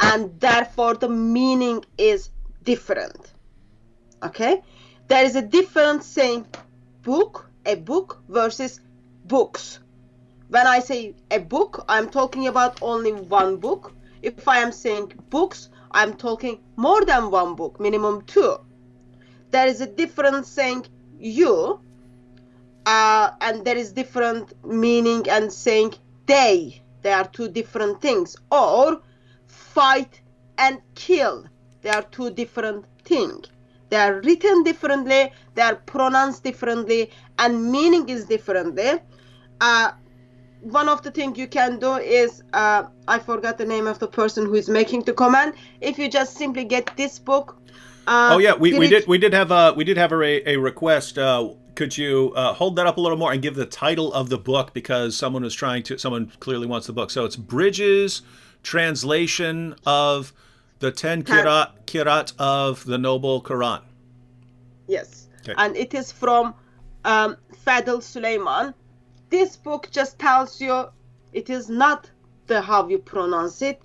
and therefore the meaning is different. Okay? There is a difference saying a book versus books. When I say a book, I'm talking about only one book. If I am saying books, I'm talking more than one book, minimum 2. There is a difference saying you, and there is different meaning and saying they are 2 different things, or fight and kill, they are 2 different things. They are written differently, they are pronounced differently, and meaning is differently. One of the things you can do is I forgot the name of the person who is making the comment. If you just simply get this book. We did have a request. Could you hold that up a little more and give the title of the book, because someone clearly wants the book. So it's Bridges Translation of the 10 Qirat of the Noble Quran. Yes. Okay. And it is from Fadl Suleiman. This book just tells you it is not how you pronounce it.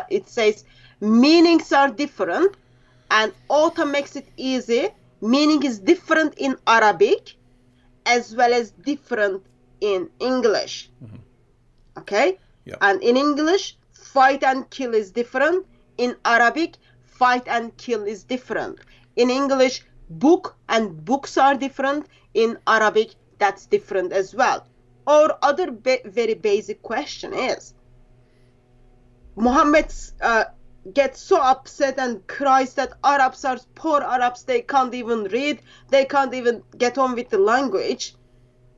It says meanings are different, and author makes it easy. Meaning is different in Arabic as well as different in English. Okay? Yep. And in English, fight and kill is different. In Arabic, fight and kill is different. In English, book and books are different. In Arabic, that's different as well. Or other very basic question is, Muhammad gets so upset and cries that poor Arabs, they can't even read, they can't even get on with the language.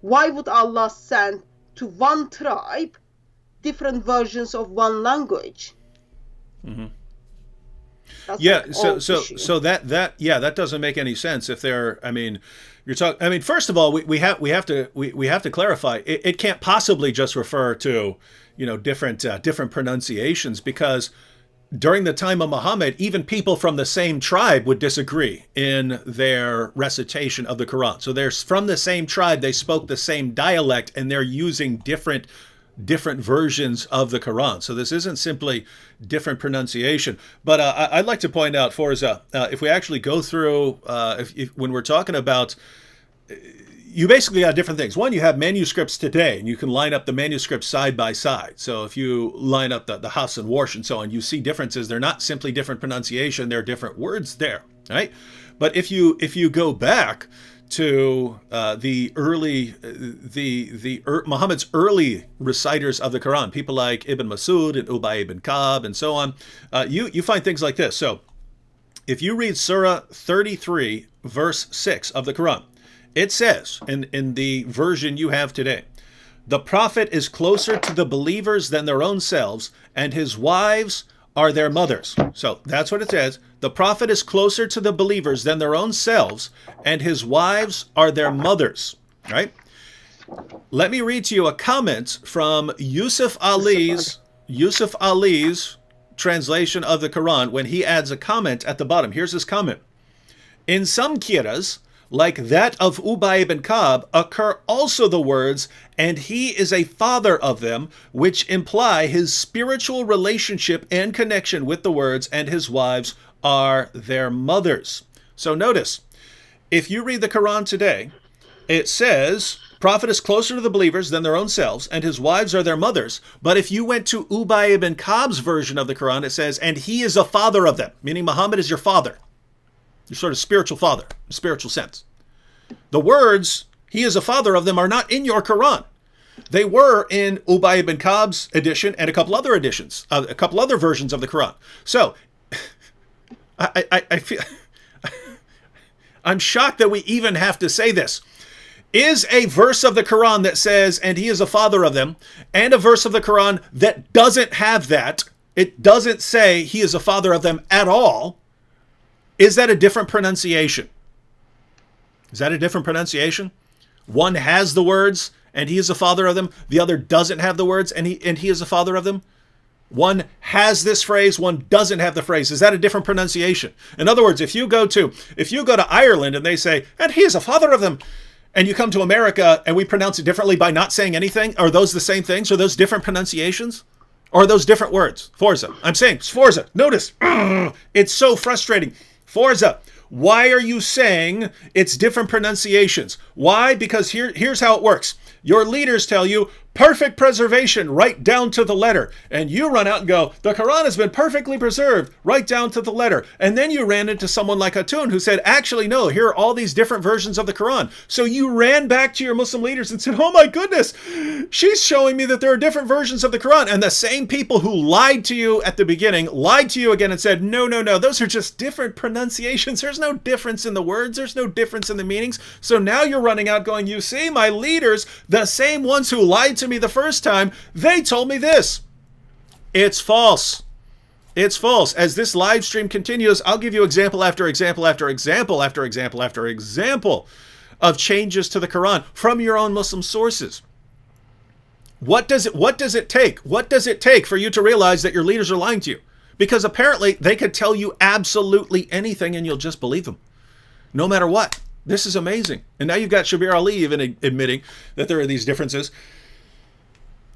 Why would Allah send to one tribe different versions of one language? That doesn't make any sense. If they're, first of all, we have to clarify. It can't possibly just refer to different pronunciations, because during the time of Muhammad, even people from the same tribe would disagree in their recitation of the Quran. So they're from the same tribe, they spoke the same dialect, and they're using different versions of the Quran. So this isn't simply different pronunciation. But I'd like to point out, Forza, if we actually go through, when we're talking about, you basically got different things. One, you have manuscripts today, and you can line up the manuscripts side by side. So if you line up the Hafs and Warsh and so on, you see differences. They're not simply different pronunciation, there are different words there, right? But if you go back to Muhammad's early reciters of the Quran, people like Ibn Masud and Ubay ibn Ka'b and so on, you find things like this. So if you read Surah 33, verse 6 of the Quran, It says, in the version you have today, the prophet is closer to the believers than their own selves, and his wives are their mothers. So that's what it says. The prophet is closer to the believers than their own selves, and his wives are their mothers. Right? Let me read to you a comment from Yusuf Ali's translation of the Quran when he adds a comment at the bottom. Here's his comment. In some qiras, like that of Ubay ibn Ka'b, occur also the words, and he is a father of them, which imply his spiritual relationship and connection with the words, and his wives are their mothers. So notice, if you read the Quran today, it says, prophet is closer to the believers than their own selves, and his wives are their mothers. But if you went to Ubay ibn Ka'b's version of the Quran, it says, and he is a father of them, meaning Muhammad is your father. Your sort of spiritual father, spiritual sense. The words, he is a father of them, are not in your Quran. They were in Ubay ibn Ka'b's edition and a couple other editions, a couple other versions of the Quran. So, I feel, I'm shocked that we even have to say this. Is a verse of the Quran that says, and he is a father of them, and a verse of the Quran that doesn't have that, it doesn't say he is a father of them at all, is that a different pronunciation? Is that a different pronunciation? One has the words, and he is a father of them. The other doesn't have the words, and he is a father of them. One has this phrase, one doesn't have the phrase. Is that a different pronunciation? In other words, if you go to Ireland and they say, and he is a father of them, and you come to America and we pronounce it differently by not saying anything, are those the same things? Are those different pronunciations? Or are those different words? Forza. I'm saying Sforza. Notice, it's so frustrating. Forza, why are you saying it's different pronunciations? Why? Because here's how it works. Your leaders tell you, perfect preservation, right down to the letter. And you run out and go, the Quran has been perfectly preserved, right down to the letter. And then you ran into someone like Hatun who said, actually, no, here are all these different versions of the Quran. So you ran back to your Muslim leaders and said, oh my goodness, she's showing me that there are different versions of the Quran. And the same people who lied to you at the beginning lied to you again and said, no, those are just different pronunciations. There's no difference in the words. There's no difference in the meanings. So now you're running out going, you see, my leaders, the same ones who lied to me the first time, they told me this. It's false. It's false. As this live stream continues, I'll give you example after example after example after example after example of changes to the Quran from your own Muslim sources. What does it take? What does it take for you to realize that your leaders are lying to you? Because apparently they could tell you absolutely anything and you'll just believe them, no matter what. This is amazing. And now you've got Shabir Ali even admitting that there are these differences.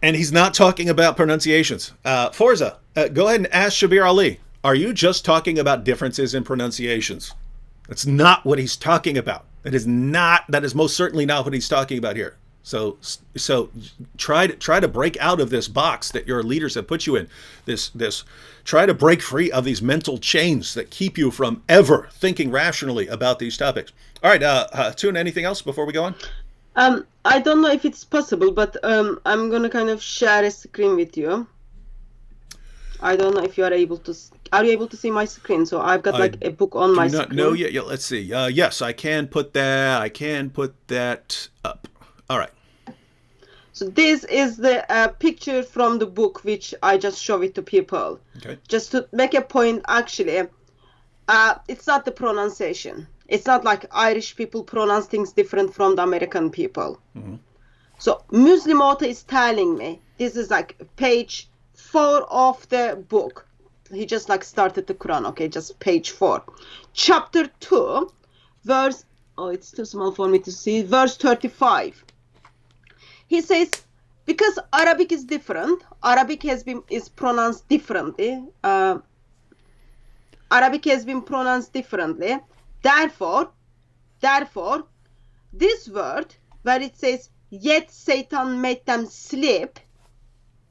And he's not talking about pronunciations. Forza, go ahead and ask Shabir Ali, are you just talking about differences in pronunciations? That's not what he's talking about. That is most certainly not what he's talking about here. So try to break out of this box that your leaders have put you in. Try to break free of these mental chains that keep you from ever thinking rationally about these topics. All right, Hatun, anything else before we go on? I don't know if it's possible, but I'm going to kind of share a screen with you. I don't know if you are able to. Are you able to see my screen? So I've got like a book on my screen. No, yeah, let's see. Yes, I can put that up. All right. So this is the picture from the book, which I just show it to people. Okay. Just to make a point, actually, it's not the pronunciation. It's not like Irish people pronounce things different from the American people. Mm-hmm. So Muslim author is telling me, this is like page 4 of the book. He just like started the Quran, okay, just page 4. Chapter 2, verse, it's too small for me to see, verse 35. He says, because Arabic is different, Arabic is pronounced differently. Arabic has been pronounced differently. Therefore, this word where it says, yet Satan made them sleep,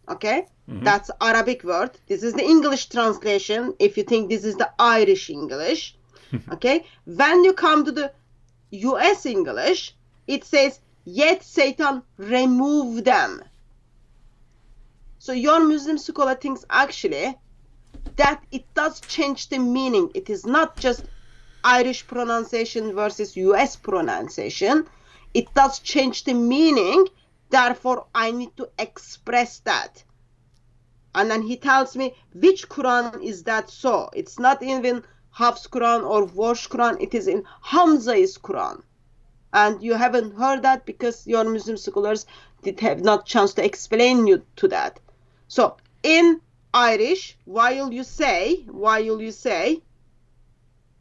okay, that's Arabic word. This is the English translation, if you think this is the Irish English, okay. When you come to the US English, it says, yet Satan removed them. So your Muslim scholar thinks actually that it does change the meaning. It is not just Irish pronunciation versus US pronunciation, it does change the meaning. Therefore, I need to express that. And then he tells me, which Quran is that so? It's not even Hafs Quran or Warsh Quran. It is in Hamza's Quran. And you haven't heard that because your Muslim scholars did have not chance to explain you to that. So in Irish, while you say,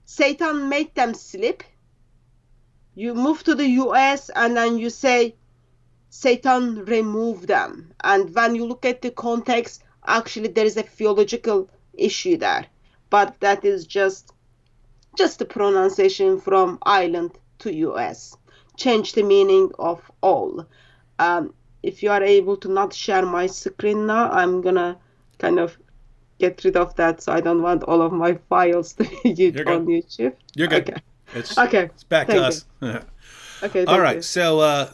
Satan made them sleep, you move to the US and then you say, Satan removed them. And when you look at the context, actually there is a theological issue there. But that is just the pronunciation from Ireland to US. Change the meaning of all. If you are able to not share my screen now, I'm gonna kind of get rid of that, so I don't want all of my files to be on YouTube. You're good. Okay. It's back to us. Okay. All right. So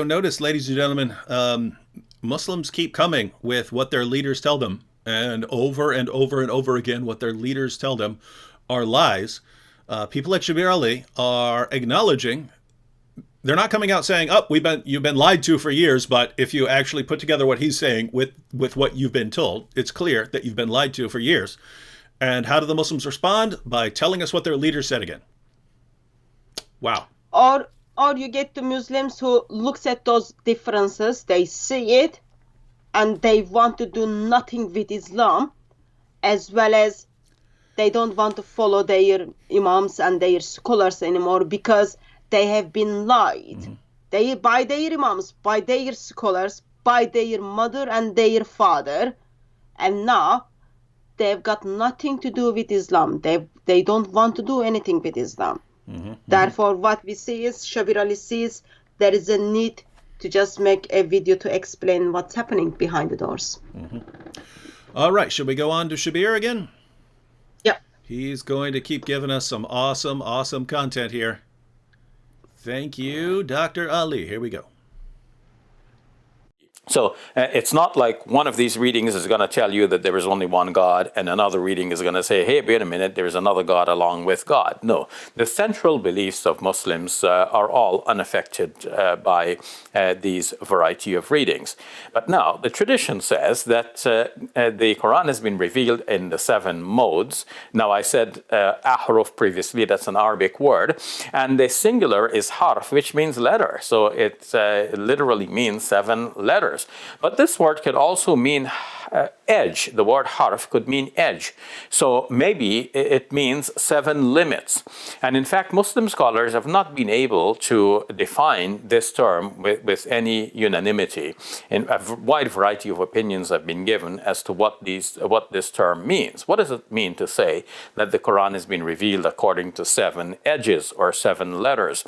notice, ladies and gentlemen, Muslims keep coming with what their leaders tell them, and over and over again, what their leaders tell them are lies. People like Shabir Ali are acknowledging. They're not coming out saying, "Oh, you've been lied to for years," but if you actually put together what he's saying with what you've been told, it's clear that you've been lied to for years. And how do the Muslims respond? By telling us what their leader said again. Wow. Or you get the Muslims who looks at those differences, they see it, and they want to do nothing with Islam, as well as they don't want to follow their imams and their scholars anymore because they have been lied. By their imams, by their scholars, by their mother and their father, and now they've got nothing to do with Islam. They don't want to do anything with Islam. Therefore, what we see is, Shabir Ali sees there is a need to just make a video to explain what's happening behind the doors. All right, should we go on to Shabir again? Yep. He's going to keep giving us some awesome content here. Thank you, Dr. Ali. Here we go. So it's not like one of these readings is going to tell you that there is only one God, and another reading is going to say, hey, wait a minute, there is another God along with God. No, the central beliefs of Muslims are all unaffected by these variety of readings. But now, the tradition says that the Quran has been revealed in the 7 modes. Now, I said ahruf previously, that's an Arabic word, and the singular is harf, which means letter. So it literally means 7 letters. But this word could also mean edge. The word harf could mean edge. So maybe it means 7 limits. And in fact, Muslim scholars have not been able to define this term with any unanimity. And a wide variety of opinions have been given as to what this term means. What does it mean to say that the Quran has been revealed according to 7 edges or 7 letters?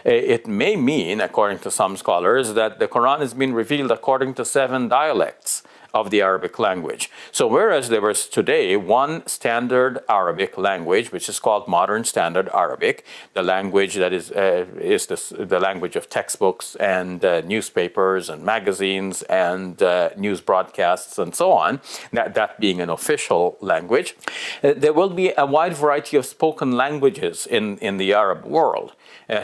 It may mean, according to some scholars, that the Quran has been revealed according to 7 dialects of the Arabic language. So whereas there was today one standard Arabic language, which is called Modern Standard Arabic, the language that is the language of textbooks and newspapers and magazines and news broadcasts and so on, that being an official language, there will be a wide variety of spoken languages in the Arab world.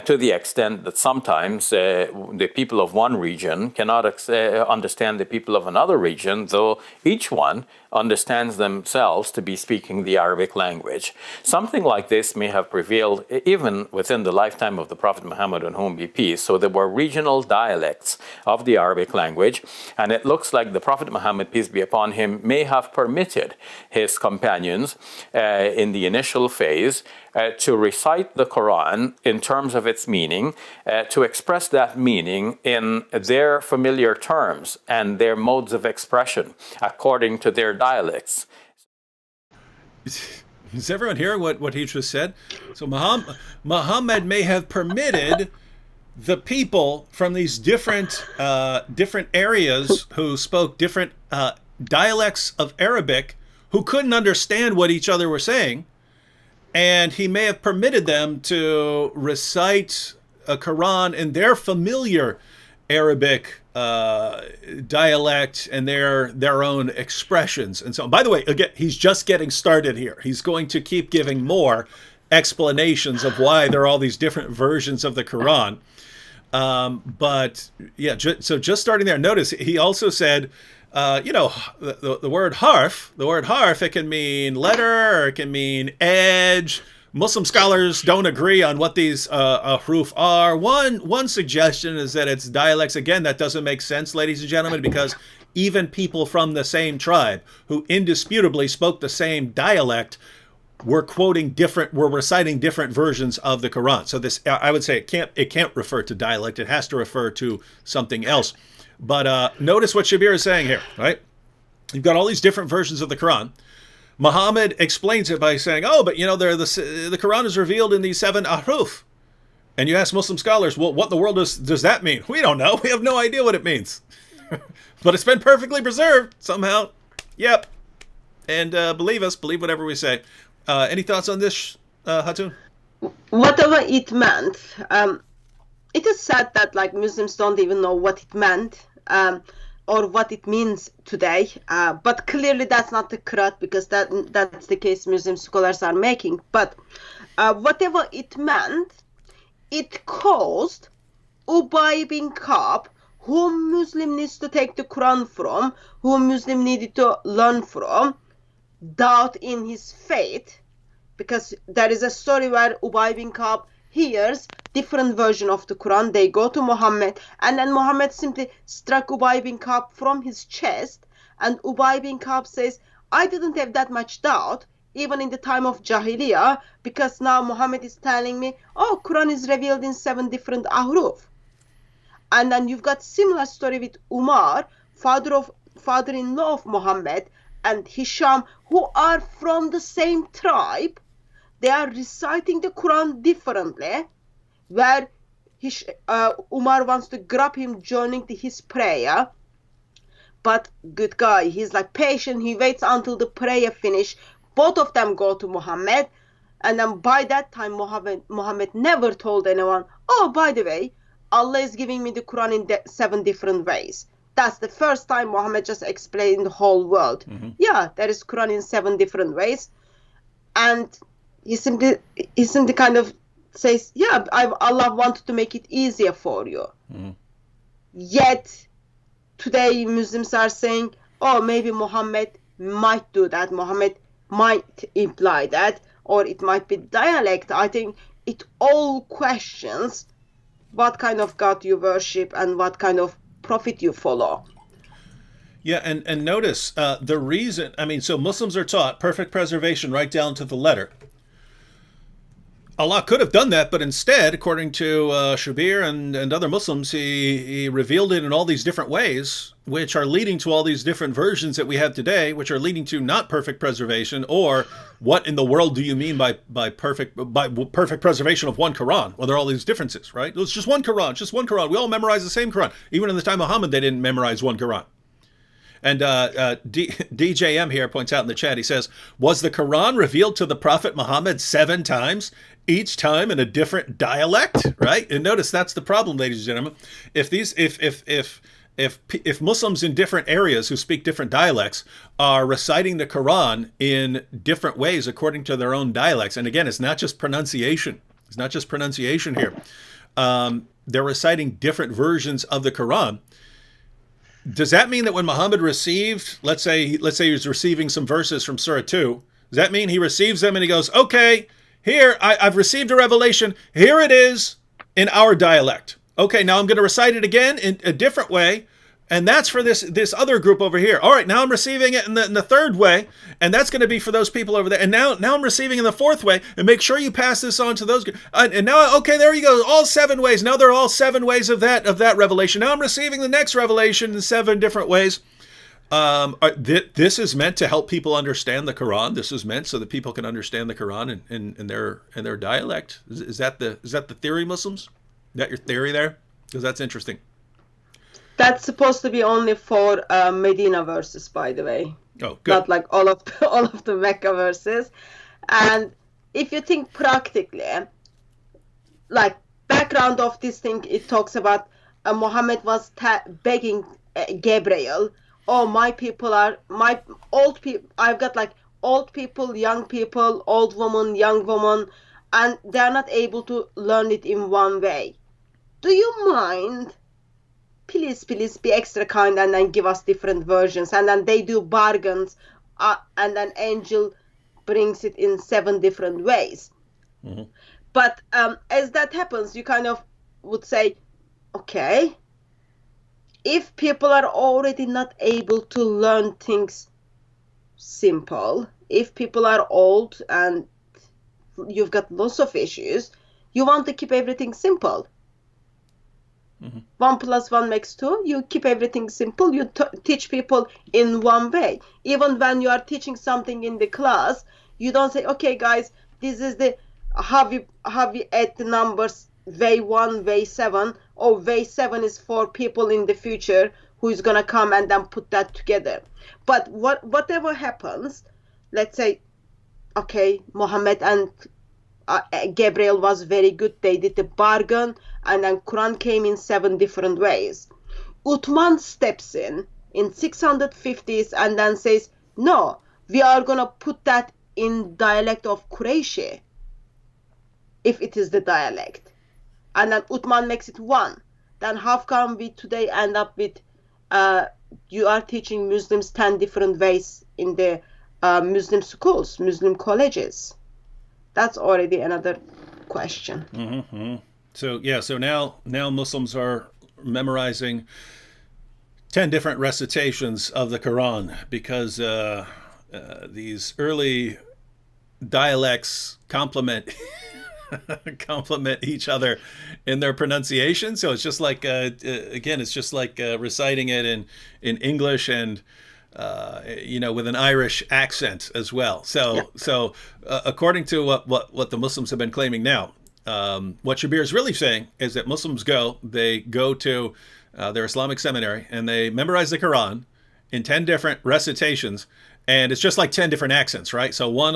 To the extent that sometimes the people of one region cannot understand the people of another region, though each one understands themselves to be speaking the Arabic language. Something like this may have prevailed even within the lifetime of the Prophet Muhammad, on whom be peace. So there were regional dialects of the Arabic language, and it looks like the Prophet Muhammad, peace be upon him, may have permitted his companions in the initial phase to recite the Quran in terms of its meaning, to express that meaning in their familiar terms and their modes of expression according to their dialects. Is everyone hearing what he just said? So Muhammad may have permitted the people from these different areas who spoke different dialects of Arabic, who couldn't understand what each other were saying, and he may have permitted them to recite a Quran in their familiar Arabic dialect and their own expressions and so on. By the way, again, he's just getting started here. He's going to keep giving more explanations of why there are all these different versions of the Quran. But yeah, so just starting there. Notice he also said, the word harf, it can mean letter or it can mean edge. Muslim scholars don't agree on what these huruf are. One suggestion is that it's dialects. Again, that doesn't make sense, ladies and gentlemen, because even people from the same tribe who indisputably spoke the same dialect were reciting different versions of the Quran. So this, I would say, it can't refer to dialect. It has to refer to something else. But notice what Shabir is saying here, right? You've got all these different versions of the Quran. Muhammad explains it by saying, "Oh, but the Quran is revealed in these 7 ahruf." And you ask Muslim scholars, "Well, what in the world does that mean?" We don't know. We have no idea what it means. But it's been perfectly preserved somehow. Yep. And believe whatever we say. Any thoughts on this, Hatun? Whatever it meant, it is said that like Muslims don't even know what it meant. Or what it means today, but clearly that's not the correct, because that's the case Muslim scholars are making. But whatever it meant, it caused Ubay bin Ka'b, whom Muslim needs to take the Quran from, whom Muslim needed to learn from, doubt in his faith, because there is a story where Ubay bin Ka'b hears different version of the Quran. They go to Muhammad, and then Muhammad simply struck Ubay bin Ka'b from his chest, and Ubay bin Ka'b says, "I didn't have that much doubt even in the time of Jahiliyyah, because now Muhammad is telling me, oh, Quran is revealed in 7 different ahruf." And then you've got similar story with Umar, father-in-law of Muhammad, and Hisham, who are from the same tribe. They are reciting the Quran differently, where Umar wants to grab him joining his prayer. But good guy, he's like patient. He waits until the prayer finish. Both of them go to Muhammad. And then by that time, Muhammad never told anyone, "Oh, by the way, Allah is giving me the Quran in 7 different ways." That's the first time Muhammad just explained the whole world. Mm-hmm. Yeah, there is Quran in 7 different ways. And he simply kind of says, yeah, Allah wanted to make it easier for you. Mm-hmm. Yet, today Muslims are saying, oh, maybe Muhammad might do that. Muhammad might imply that, or it might be dialect. I think it all questions what kind of God you worship and what kind of prophet you follow. Yeah, and notice the reason, so Muslims are taught perfect preservation right down to the letter. Allah could have done that, but instead, according to Shabir and other Muslims, he revealed it in all these different ways, which are leading to all these different versions that we have today, which are leading to not perfect preservation, or what in the world do you mean by perfect preservation of one Quran? Well, there are all these differences, right? It's just one Quran. We all memorize the same Quran. Even in the time of Muhammad, they didn't memorize one Quran. And DJM here points out in the chat, he says, was the Quran revealed to the Prophet Muhammad 7 times, each time in a different dialect, right? And notice that's the problem, ladies and gentlemen. If Muslims in different areas who speak different dialects are reciting the Quran in different ways according to their own dialects, and again, it's not just pronunciation. It's not just pronunciation here. They're reciting different versions of the Quran. Does that mean that when Muhammad received, let's say he was receiving some verses from Surah 2, does that mean he receives them and he goes, okay, here, I've received a revelation, here it is in our dialect. Okay, now I'm going to recite it again in a different way, and that's for this other group over here. All right, now I'm receiving it in the third way, and that's going to be for those people over there. And now I'm receiving in the fourth way, and make sure you pass this on to those. And now, okay, there you go, all 7 ways. Now there are all 7 ways of that revelation. Now I'm receiving the next revelation in 7 different ways. This is meant to help people understand the Quran. This is meant so that people can understand the Quran in their dialect. Is that the theory, Muslims? Is that your theory there? Because that's interesting. That's supposed to be only for Medina verses, by the way. Oh, good. Not like all of the Mecca verses. And if you think practically, like background of this thing, it talks about Muhammad was begging Gabriel, oh, my old people, I've got like old people, young people, old woman, young woman, and they're not able to learn it in one way. do you mind? Please be extra kind and then give us different versions. And then they do bargains, and then Angel brings it in 7 different ways. Mm-hmm. But as that happens, you kind of would say, okay, if people are already not able to learn things simple, if people are old and you've got lots of issues, you want to keep everything simple. Mm-hmm. 1 + 1 makes 2. You keep everything simple. You teach people in one way. Even when you are teaching something in the class, you don't say, okay, guys, this is the how we add the numbers way 1, way 7. Or way 7 is for people in the future who is gonna come and then put that together. But whatever happens, let's say, okay, Muhammad and Gabriel was very good. They did the bargain, and then Quran came in 7 different ways. Uthman steps in 650s and then says, no, we are gonna put that in dialect of Qurayshi, if it is the dialect. And then Uthman makes it 1. Then how come we today end up with you are teaching Muslims 10 different ways in the Muslim schools, Muslim colleges? That's already another question. Mm-hmm. So now Muslims are memorizing 10 different recitations of the Quran because these early dialects complement each other in their pronunciation. So it's just like again, it's just like reciting it in English and with an Irish accent as well. So according to what the Muslims have been claiming now, what Shabir is really saying is that Muslims go to their Islamic seminary and they memorize the Quran in 10 different recitations. And it's just like 10 different accents, right? So one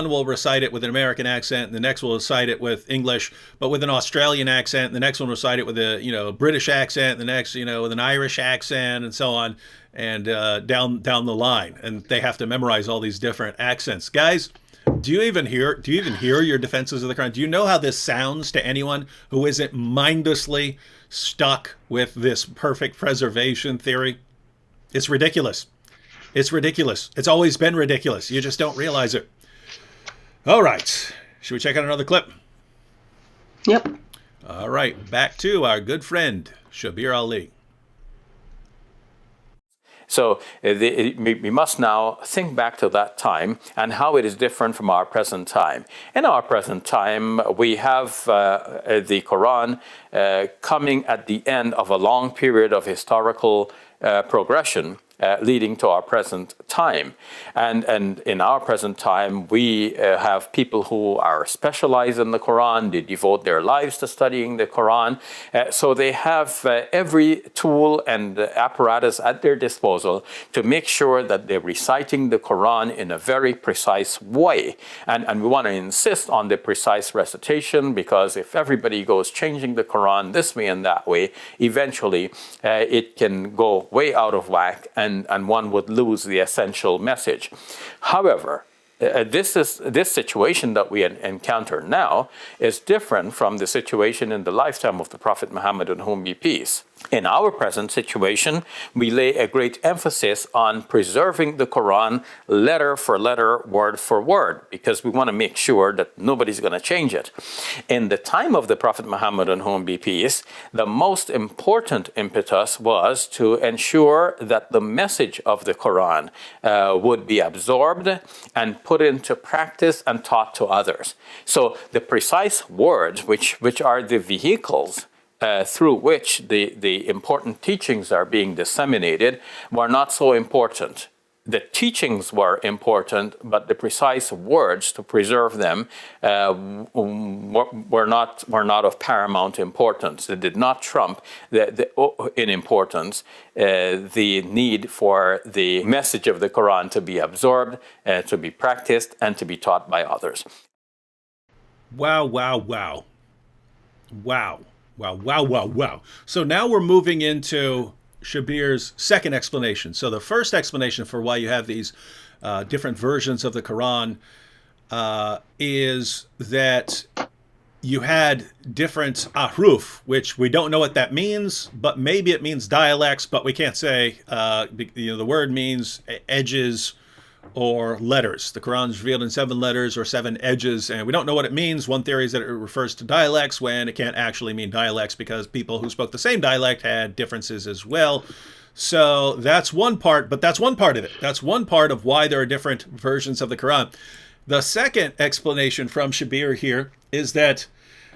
will recite it with an American accent, and the next will recite it with English, but with an Australian accent. And the next one will recite it with a British accent. The next, with an Irish accent, and so on, and down the line. And they have to memorize all these different accents. Guys, do you even hear your defenses of the Quran? Do you know how this sounds to anyone who isn't mindlessly stuck with this perfect preservation theory? It's ridiculous. It's ridiculous. It's always been ridiculous. You just don't realize it. All right. Should we check out another clip? Yep. All right. Back to our good friend, Shabir Ali. So we must now think back to that time and how it is different from our present time. In our present time, we have the Quran coming at the end of a long period of historical progression leading to our present time. And in our present time, we have people who are specialized in the Quran. They devote their lives to studying the Quran. So they have every tool and apparatus at their disposal to make sure that they're reciting the Quran in a very precise way. And we want to insist on the precise recitation, because if everybody goes changing the Quran this way and that way, eventually it can go way out of whack, and one would lose the essential message. However, this situation that we encounter now is different from the situation in the lifetime of the Prophet Muhammad, on whom be peace. In our present situation, we lay a great emphasis on preserving the Quran letter for letter, word for word, because we want to make sure that nobody's going to change it. In the time of the Prophet Muhammad, on whom be peace, the most important impetus was to ensure that the message of the Quran would be absorbed and put into practice and taught to others. So the precise words, which are the vehicles through which the important teachings are being disseminated, were not so important. The teachings were important, but the precise words to preserve them were not of paramount importance. They did not trump in importance the need for the message of the Quran to be absorbed, to be practiced, and to be taught by others. Wow, wow, wow. Wow. Wow, wow, wow, wow. So now we're moving into Shabir's second explanation. So the first explanation for why you have these different versions of the Quran is that you had different ahruf, which we don't know what that means, but maybe it means dialects, but we can't say. The word means edges or letters. The Quran is revealed in 7 letters or 7 edges, and we don't know what it means. One theory is that it refers to dialects when it can't actually mean dialects because people who spoke the same dialect had differences as well. So that's one part, but that's one part of it. That's one part of why there are different versions of the Quran. The second explanation from Shabir here is that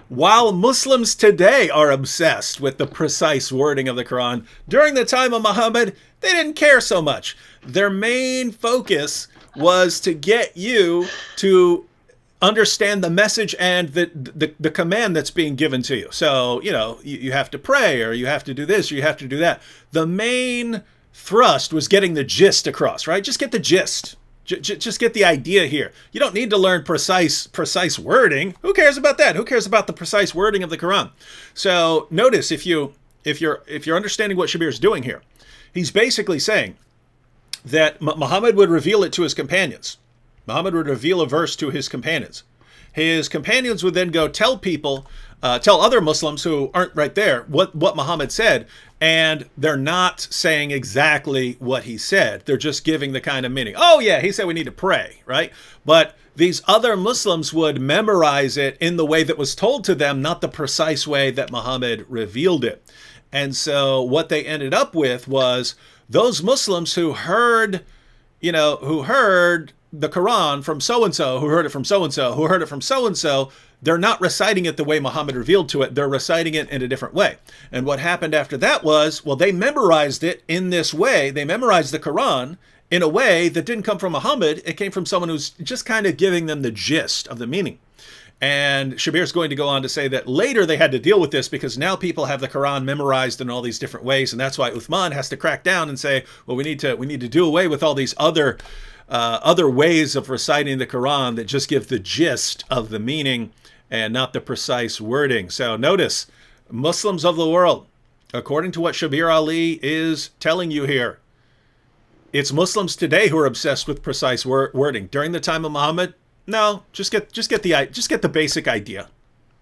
while Muslims today are obsessed with the precise wording of the Quran, during the time of Muhammad, they didn't care so much. Their main focus was to get you to understand the message and the command that's being given to you. So, you have to pray, or you have to do this, or you have to do that. The main thrust was getting the gist across, right? Just get the gist. Just get the idea here. You don't need to learn precise wording. Who cares about that? Who cares about the precise wording of the Quran? So notice if you're understanding what Shabir is doing here, he's basically saying that Muhammad would reveal it to his companions. Muhammad would reveal a verse to his companions. His companions would then go tell other Muslims who aren't right there what Muhammad said, and they're not saying exactly what he said. They're just giving the kind of meaning. Oh yeah, he said we need to pray, right? But these other Muslims would memorize it in the way that was told to them, not the precise way that Muhammad revealed it. And so what they ended up with was those Muslims who heard the Quran from so-and-so, who heard it from so-and-so, who heard it from so-and-so, they're not reciting it the way Muhammad revealed to it. They're reciting it in a different way. And what happened after that was, they memorized it in this way. They memorized the Quran in a way that didn't come from Muhammad. It came from someone who's just kind of giving them the gist of the meaning. And Shabir's going to go on to say that later they had to deal with this because now people have the Quran memorized in all these different ways. And that's why Uthman has to crack down and say, well, we need to do away with all these other ways of reciting the Quran that just give the gist of the meaning and not the precise wording. So notice, Muslims of the world, according to what Shabir Ali is telling you here, it's Muslims today who are obsessed with precise wording. During the time of Muhammad, no, just get the basic idea.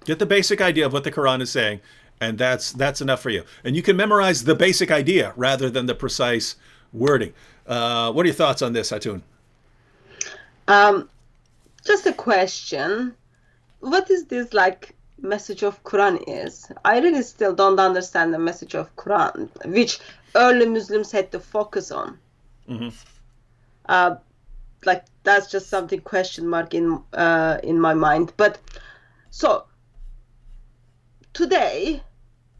Get the basic idea of what the Quran is saying, and that's enough for you. And you can memorize the basic idea rather than the precise wording. What are your thoughts on this, Hatun? Just a question. What is this message of Quran is? I really still don't understand the message of Quran, which early Muslims had to focus on. Mm-hmm. That's just something question mark in my mind. But so today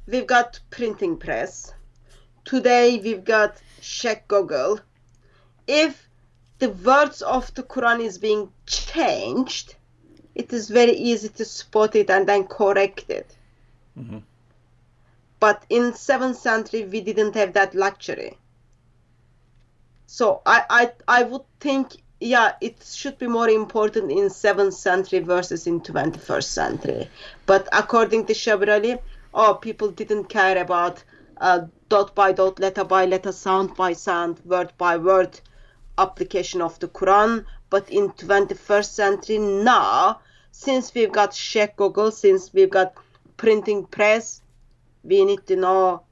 we've got printing press. Today we've got check Google. If the words of the Quran is being changed, it is very easy to spot it and then correct it. Mm-hmm. But in 7th century, we didn't have that luxury. So I would think, it should be more important in 7th century versus in 21st century. But according to Shabir Ali, people didn't care about dot by dot, letter by letter, sound by sound, word by word application of the Quran. But in 21st century now, since we've got Sheikh Google, since we've got printing press, we need to know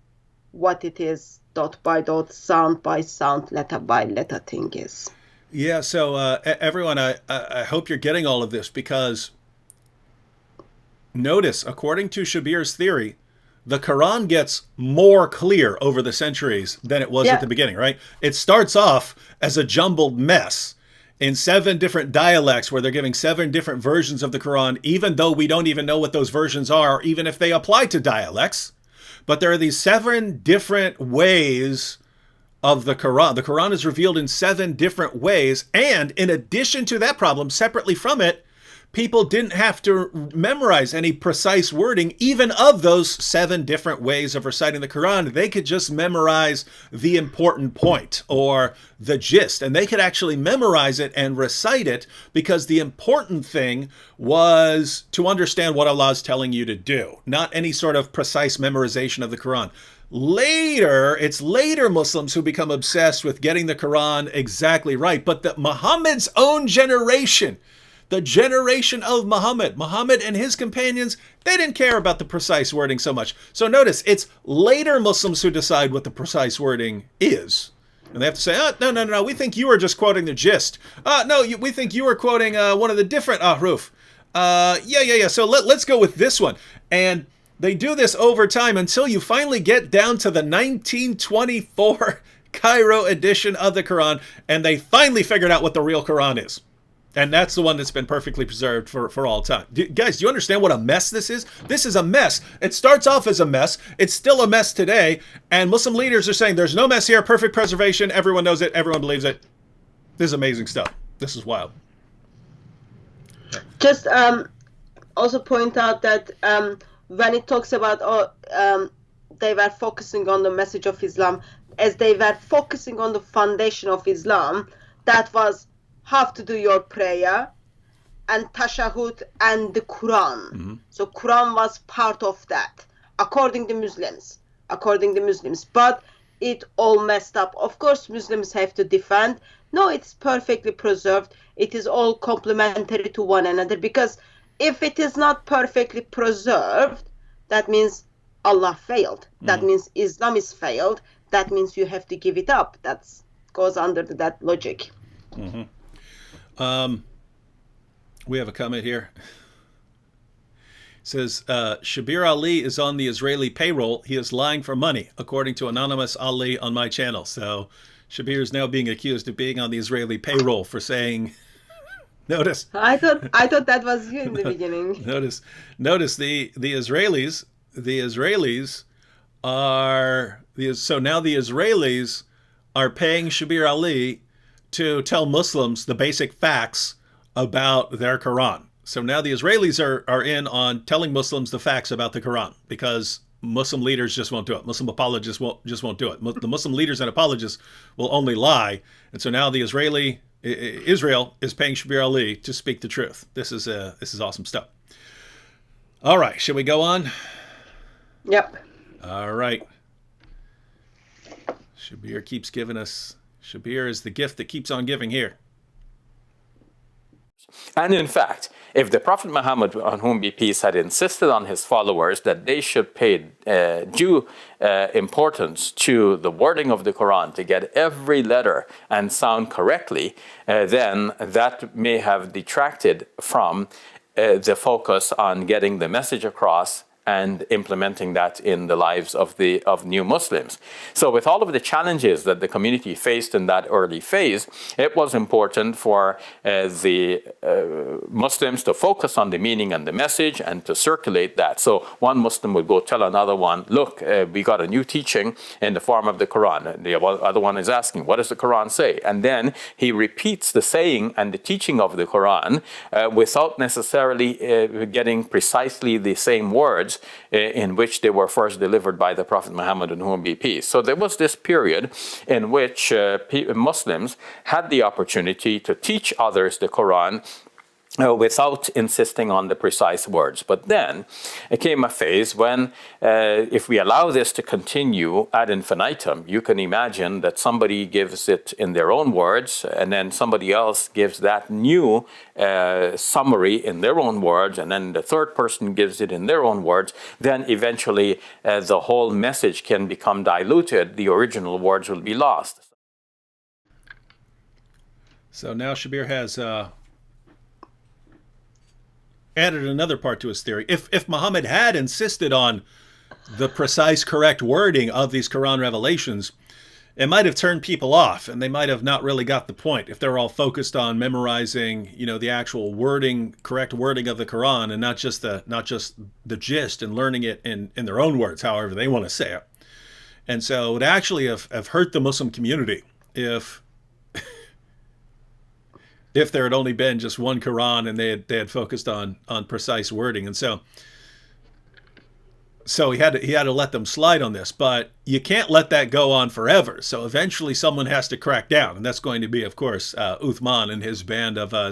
what it is, dot by dot, sound by sound, letter by letter thing is. Yeah, so everyone, I hope you're getting all of this, because notice, according to Shabir's theory, the Quran gets more clear over the centuries than it was at the beginning, right? It starts off as a jumbled mess in 7 different dialects where they're giving 7 different versions of the Quran, even though we don't even know what those versions are, even if they apply to dialects. But there are these 7 different ways of the Quran. The Quran is revealed in 7 different ways. And in addition to that problem, separately from it, people didn't have to memorize any precise wording, even of those 7 different ways of reciting the Quran. They could just memorize the important point or the gist, and they could actually memorize it and recite it, because the important thing was to understand what Allah is telling you to do, not any sort of precise memorization of the Quran. It's later Muslims who become obsessed with getting the Quran exactly right. But Muhammad's own generation, the generation of Muhammad. Muhammad and his companions, they didn't care about the precise wording so much. So notice, it's later Muslims who decide what the precise wording is. And they have to say, oh, no, we think you were just quoting the gist. We think you were quoting one of the different ahruf. Yeah. So let's go with this one. And they do this over time until you finally get down to the 1924 Cairo edition of the Quran, and they finally figured out what the real Quran is. And that's the one that's been perfectly preserved for all time. Guys, do you understand what a mess this is? This is a mess. It starts off as a mess. It's still a mess today. And Muslim leaders are saying there's no mess here, perfect preservation. Everyone knows it. Everyone believes it. This is amazing stuff. This is wild. Just also point out that when it talks about they were focusing on the message of Islam, as they were focusing on the foundation of Islam, that was how to do your prayer and tashahhud and the Quran. Mm-hmm. So Quran was part of that, according to Muslims. But it all messed up. Of course, Muslims have to defend. No, it's perfectly preserved. It is all complementary to one another, because if it is not perfectly preserved, that means Allah failed. Mm-hmm. That means Islam is failed. That means you have to give it up. That goes under that logic. Mm-hmm. We have a comment here. It says, Shabir Ali is on the Israeli payroll. He is lying for money, according to Anonymous Ali on my channel. So Shabir is now being accused of being on the Israeli payroll for saying, notice. I thought that was you in the beginning. Notice the Israelis so now the Israelis are paying Shabir Ali to tell Muslims the basic facts about their Quran. So now the Israelis are in on telling Muslims the facts about the Quran, because Muslim leaders just won't do it. Muslim apologists won't do it. The Muslim leaders and apologists will only lie. And so now the Israel is paying Shabir Ali to speak the truth. This is awesome stuff. All right, should we go on? Yep. All right. Shabir keeps giving us. Shabir is the gift that keeps on giving here. And in fact, if the Prophet Muhammad, on whom be peace, had insisted on his followers that they should pay due importance to the wording of the Quran, to get every letter and sound correctly, then that may have detracted from the focus on getting the message across and implementing that in the lives of new Muslims. So with all of the challenges that the community faced in that early phase, it was important for the Muslims to focus on the meaning and the message and to circulate that. So one Muslim would go tell another one, look, we got a new teaching in the form of the Quran. The other one is asking, what does the Quran say? And then he repeats the saying and the teaching of the Quran without necessarily getting precisely the same words in which they were first delivered by the Prophet Muhammad, on whom be peace. So there was this period in which Muslims had the opportunity to teach others the Quran without insisting on the precise words. But then it came a phase when, if we allow this to continue ad infinitum, you can imagine that somebody gives it in their own words, and then somebody else gives that new summary in their own words, and then the third person gives it in their own words. Then eventually the whole message can become diluted. The original words will be lost. So now Shabir has added another part to his theory. If Muhammad had insisted on the precise, correct wording of these Quran revelations, it might have turned people off, and they might have not really got the point if they're all focused on memorizing, the actual wording, correct wording of the Quran, and not just the gist and learning it in their own words, however they want to say it. And so it would actually have hurt the Muslim community if there had only been just one Quran and they had focused on precise wording. And so he had to let them slide on this, but you can't let that go on forever. So eventually someone has to crack down, and that's going to be, of course, Uthman and his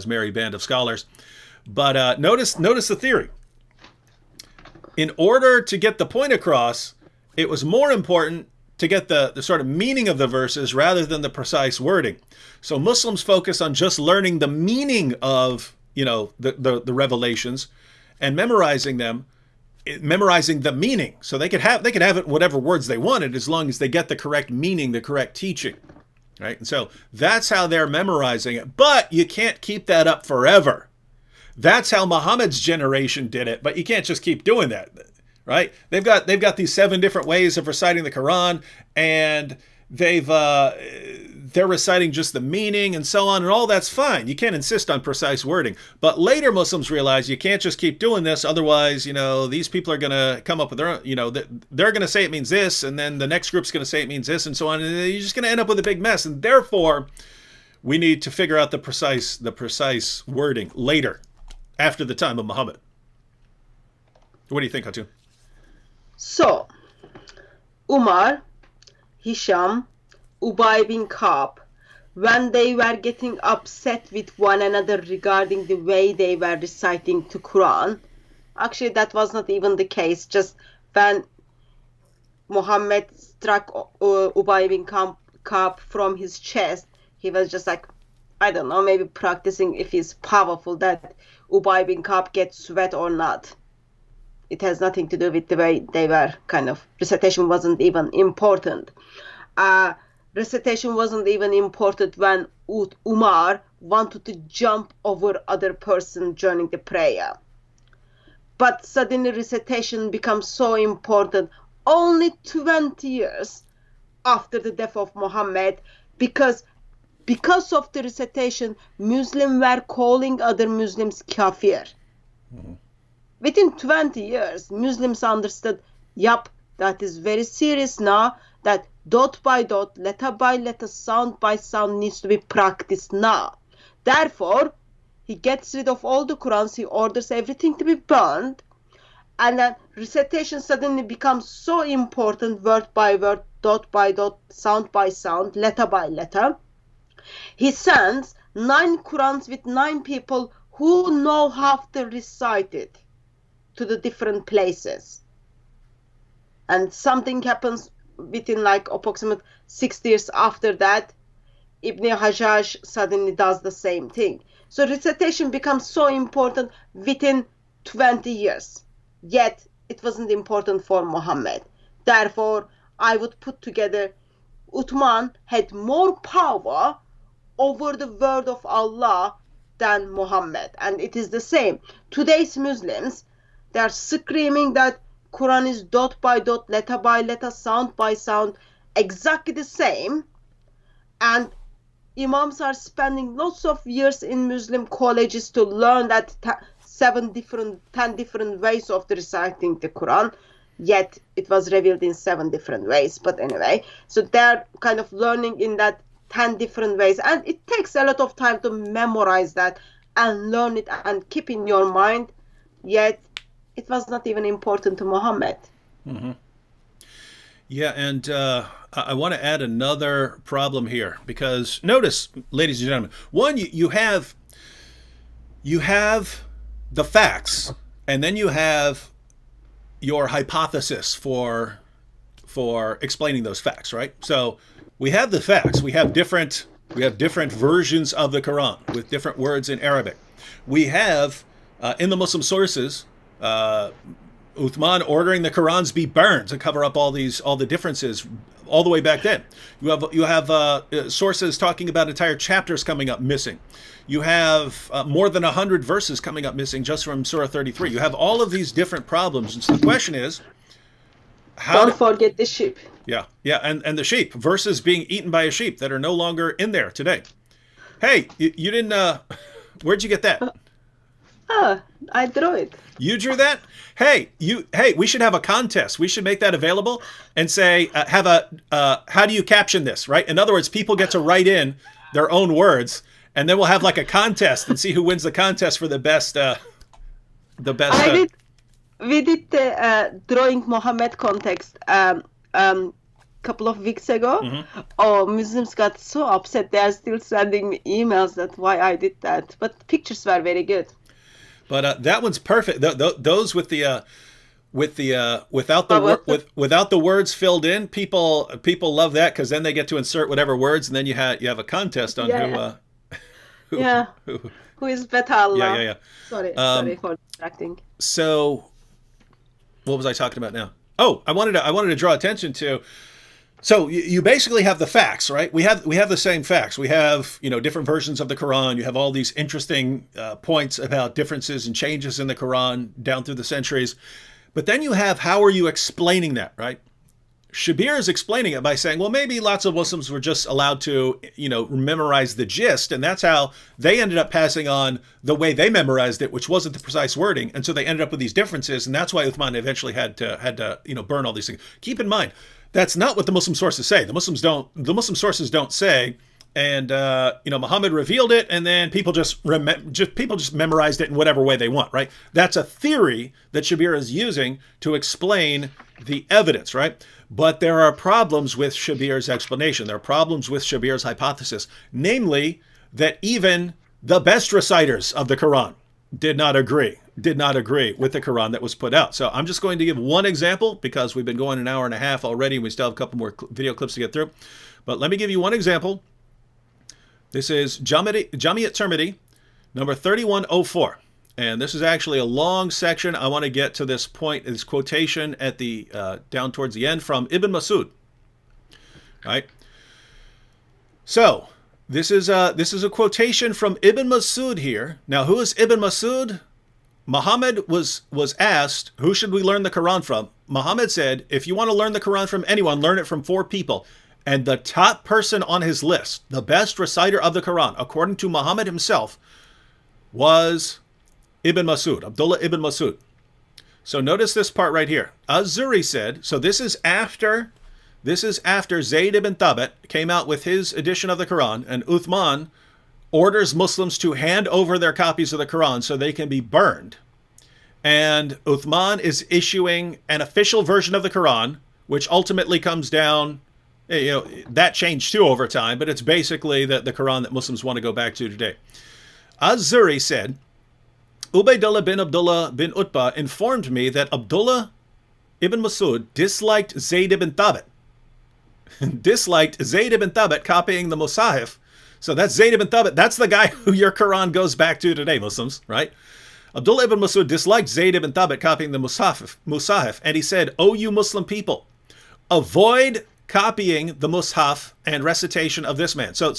merry band of scholars. But notice the theory. In order to get the point across, it was more important to get the sort of meaning of the verses rather than the precise wording. So Muslims focus on just learning the meaning of the revelations, and memorizing them, memorizing the meaning, so they could have it whatever words they wanted as long as they get the correct meaning, the correct teaching, right? And so that's how they're memorizing it. But you can't keep that up forever. That's how Muhammad's generation did it, but you can't just keep doing that, right? They've got these 7 different ways of reciting the Quran, and they're reciting just the meaning and so on, and all that's fine. You can't insist on precise wording. But later Muslims realize you can't just keep doing this, otherwise, these people are going to come up with their own, they're going to say it means this, and then the next group's going to say it means this, and so on, and you're just going to end up with a big mess. And therefore, we need to figure out the precise wording later, after the time of Muhammad. What do you think, Hatun? So, Umar, Hisham, Ubay bin Ka'b, when they were getting upset with one another regarding the way they were reciting the Quran, actually that was not even the case. Just when Muhammad struck Ubay bin Ka'b from his chest, he was just like, I don't know, maybe practicing if he's powerful, that Ubay bin Ka'b gets sweat or not. It has nothing to do with the way they were recitation wasn't even important. Recitation wasn't even important when Umar wanted to jump over other person during the prayer. But suddenly recitation becomes so important only 20 years after the death of Muhammad, because of the recitation, Muslims were calling other Muslims kafir. Mm-hmm. Within 20 years, Muslims understood, yup, that is very serious now, that dot by dot, letter by letter, sound by sound needs to be practiced now. Therefore, he gets rid of all the Qurans, he orders everything to be burned, and then recitation suddenly becomes so important, word by word, dot by dot, sound by sound, letter by letter. He sends 9 Qurans with 9 people who know how to recite it to the different places. And something happens within approximate 6 years after that. Ibn Hajjaj suddenly does the same thing. So recitation becomes so important within 20 years. Yet it wasn't important for Muhammad. Therefore, I would put together Uthman had more power over the word of Allah than Muhammad. And it is the same. Today's Muslims, they are screaming that Quran is dot by dot, letter by letter, sound by sound, exactly the same. And Imams are spending lots of years in Muslim colleges to learn that 10 different ways of reciting the Quran. Yet it was revealed in 7 different ways. But anyway, so they're learning in that 10 different ways. And it takes a lot of time to memorize that and learn it and keep in your mind. Yet it was not even important to Muhammad. Mm-hmm. Yeah, and I want to add another problem here, because notice, ladies and gentlemen, one, you have the facts, and then you have your hypothesis for explaining those facts, right? So we have the facts. We have different versions of the Quran with different words in Arabic. We have in the Muslim sources, Uthman ordering the Qurans be burned to cover up all the differences all the way back then. You have sources talking about entire chapters coming up missing. You have more than 100 verses coming up missing just from Surah 33. You have all of these different problems. And so the question is, don't forget the sheep. Yeah, and the sheep, verses being eaten by a sheep that are no longer in there today. Hey, you didn't, where'd you get that? I drew it. You drew that? Hey, we should have a contest. We should make that available and say, how do you caption this, right? In other words, people get to write in their own words, and then we'll have a contest and see who wins the contest for the best. We did the drawing Muhammad context couple of weeks ago. Mm-hmm. Oh, Muslims got so upset. They are still sending me emails that why I did that. But pictures were very good. But that one's perfect. Those with the without the words filled in, people love that, because then they get to insert whatever words, and then you have a contest on who. Yeah. Who is better Allah? Yeah. Sorry for distracting. So, what was I talking about now? Oh, I wanted to draw attention to. So you basically have the facts, right? We have the same facts. We have different versions of the Quran. You have all these interesting points about differences and changes in the Quran down through the centuries. But then you have, how are you explaining that, right? Shabir is explaining it by saying, well, maybe lots of Muslims were just allowed to, memorize the gist, and that's how they ended up passing on the way they memorized it, which wasn't the precise wording, and so they ended up with these differences, and that's why Uthman eventually had to burn all these things. Keep in mind, that's not what the Muslim sources say. The Muslim sources don't say, and Muhammad revealed it, and then people just memorized it in whatever way they want, right? That's a theory that Shabir is using to explain the evidence, right? But there are problems with Shabir's explanation. There are problems with Shabir's hypothesis, namely that even the best reciters of the Quran did not agree with the Quran that was put out. So I'm just going to give one example because we've been going an hour and a half already and we still have a couple more video clips to get through. But let me give you one example. This is Jami' at-Tirmidhi, number 3104. And this is actually a long section. I want to get to this point, this quotation at the down towards the end from Ibn Masud. Right? So this is a quotation from Ibn Masud here. Now, who is Ibn Masud? Muhammad was asked, who should we learn the Quran from? Muhammad said, if you want to learn the Quran from anyone, learn it from 4 people. And the top person on his list, the best reciter of the Quran, according to Muhammad himself, was Ibn Masud, Abdullah ibn Masud. So notice this part right here. Az-Zuri said, so this is after Zayd ibn Thabit came out with his edition of the Quran, and Uthman orders Muslims to hand over their copies of the Quran so they can be burned. And Uthman is issuing an official version of the Quran, which ultimately comes down, that changed too over time, but it's basically the Quran that Muslims want to go back to today. Az-Zuri said, Ubaydullah bin Utbah informed me that Abdullah ibn Masud disliked Zayd ibn Thabit. Copying the Musahif. So that's Zayd ibn Thabit. That's the guy who your Quran goes back to today, Muslims, right? Abdullah ibn Masud disliked Zayd ibn Thabit copying the Musahif. And he said, "O you Muslim people, avoid copying the Mus'haf and recitation of this man." So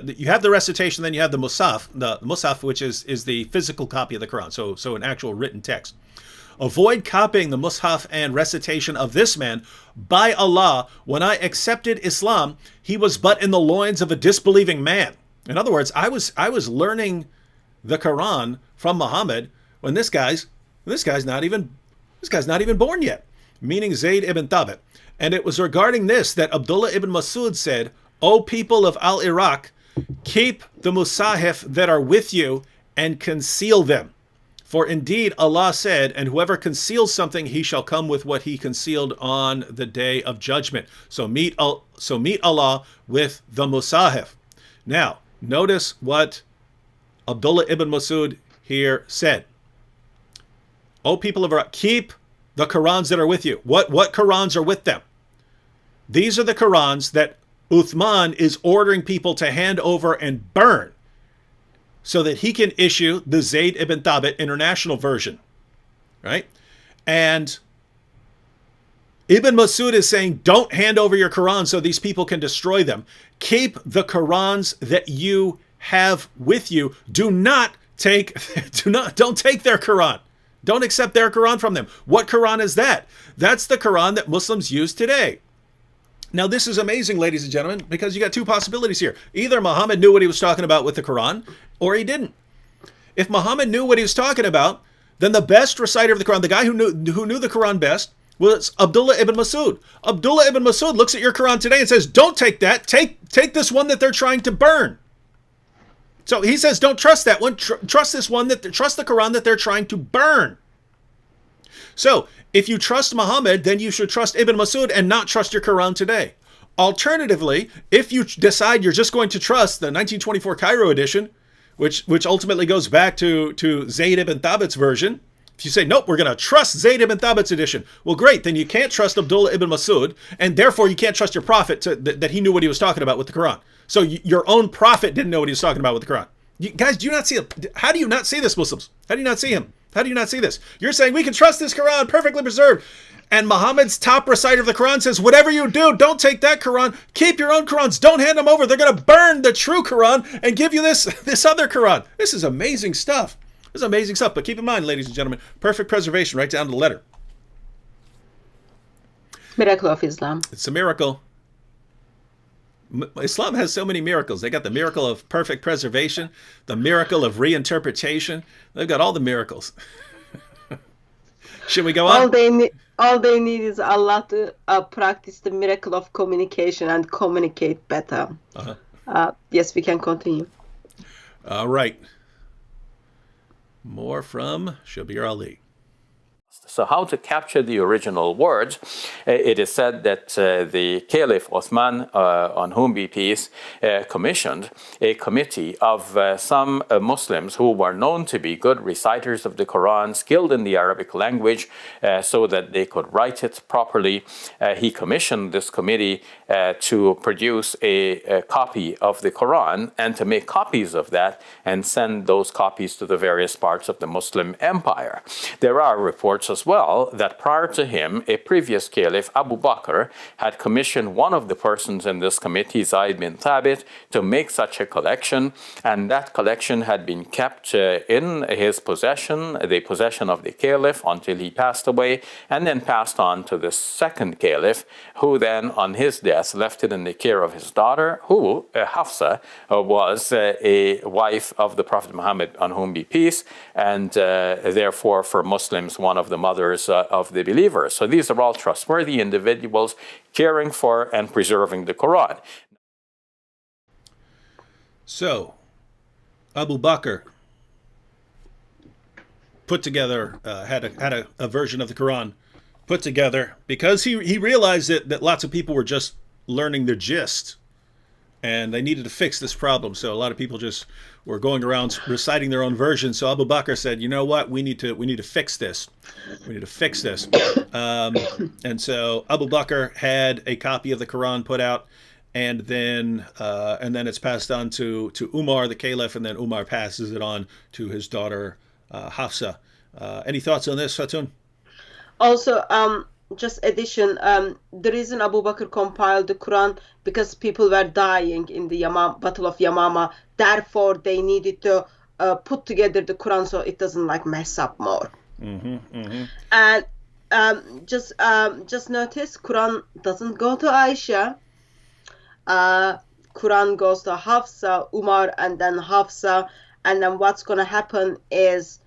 you have the recitation, then you have the Mus'haf, which is the physical copy of the Quran, so an actual written text. Avoid copying the Mus'haf and recitation of this man. By Allah, when I accepted Islam, he was but in the loins of a disbelieving man. In other words, I was learning the Quran from Muhammad when this guy's not even born yet, meaning Zayd ibn Thabit. And it was regarding this that Abdullah ibn Masud said, "O people of Al-Iraq, keep the Musahif that are with you and conceal them. For indeed Allah said, and whoever conceals something, he shall come with what he concealed on the day of judgment." So meet Allah with the Musahif. Now, notice what Abdullah ibn Masud here said. "O people of Iraq, keep the Qurans that are with you." What Qurans are with them? These are the Qurans that Uthman is ordering people to hand over and burn so that he can issue the Zayd ibn Thabit international version, right? And Ibn Masud is saying, don't hand over your Quran so these people can destroy them. Keep the Qurans that you have with you. Don't take their Quran. Don't accept their Quran from them. What Quran is that? That's the Quran that Muslims use today. Now, this is amazing, ladies and gentlemen, because you got 2 possibilities here. Either Muhammad knew what he was talking about with the Quran, or he didn't. If Muhammad knew what he was talking about, then the best reciter of the Quran, the guy who knew the Quran best, was Abdullah ibn Masud. Abdullah ibn Masud looks at your Quran today and says, don't take that. Take this one that they're trying to burn. So he says, don't trust that one. Trust this one, trust the Quran that they're trying to burn. So, if you trust Muhammad, then you should trust Ibn Masud and not trust your Quran today. Alternatively, if you decide you're just going to trust the 1924 Cairo edition, which ultimately goes back to Zayd ibn Thabit's version, if you say, nope, we're going to trust Zayd ibn Thabit's edition, well, great, then you can't trust Abdullah ibn Masud, and therefore you can't trust your prophet that he knew what he was talking about with the Quran. So your own prophet didn't know what he was talking about with the Quran. Guys, do you not see it? How do you not see this, Muslims? How do you not see him? How do you not see this? You're saying we can trust this Quran, perfectly preserved. And Muhammad's top reciter of the Quran says, whatever you do, don't take that Quran. Keep your own Qurans. Don't hand them over. They're going to burn the true Quran and give you this other Quran. This is amazing stuff. This is amazing stuff. But keep in mind, ladies and gentlemen, perfect preservation right down to the letter. Miracle of Islam. It's a miracle. Islam has so many miracles. They got the miracle of perfect preservation, the miracle of reinterpretation. They've got all the miracles. Should we go on? All they need is Allah to practice the miracle of communication and communicate better. Yes, we can continue. All right. More from Shabir Ali. So how to capture the original words? It is said that the Caliph Osman, on whom be peace, commissioned a committee of some Muslims who were known to be good reciters of the Quran, skilled in the Arabic language, so that they could write it properly. He commissioned this committee to produce a copy of the Quran and to make copies of that and send those copies to the various parts of the Muslim empire. There are reports as well that prior to him, a previous caliph, Abu Bakr, had commissioned one of the persons in this committee, Zayd bin Thabit, to make such a collection, and that collection had been kept in his possession, the possession of the caliph, until he passed away, and then passed on to the second caliph, who then, on his death, left it in the care of his daughter, who, Hafsa, was a wife of the Prophet Muhammad, on whom be peace, and therefore for Muslims, one of the mothers of the believers. So these are all trustworthy individuals caring for and preserving the Quran. So, Abu Bakr put together, had a version of the Quran put together because he realized that lots of people were just learning the gist and they needed to fix this problem. So a lot of people just were going around reciting their own version. So Abu Bakr said, you know what, we need to fix this. We need to fix this. And so Abu Bakr had a copy of the Quran put out, and then it's passed on to Umar, the caliph, and then Umar passes it on to his daughter Hafsa. Any thoughts on this, Hatun? Also, just addition, the reason Abu Bakr compiled the Quran because people were dying in the Battle of Yamama. Therefore, they needed to put together the Quran so it doesn't mess up more. And just notice, Quran doesn't go to Aisha. Quran goes to Hafsa, Umar, and then Hafsa. And then what's going to happen is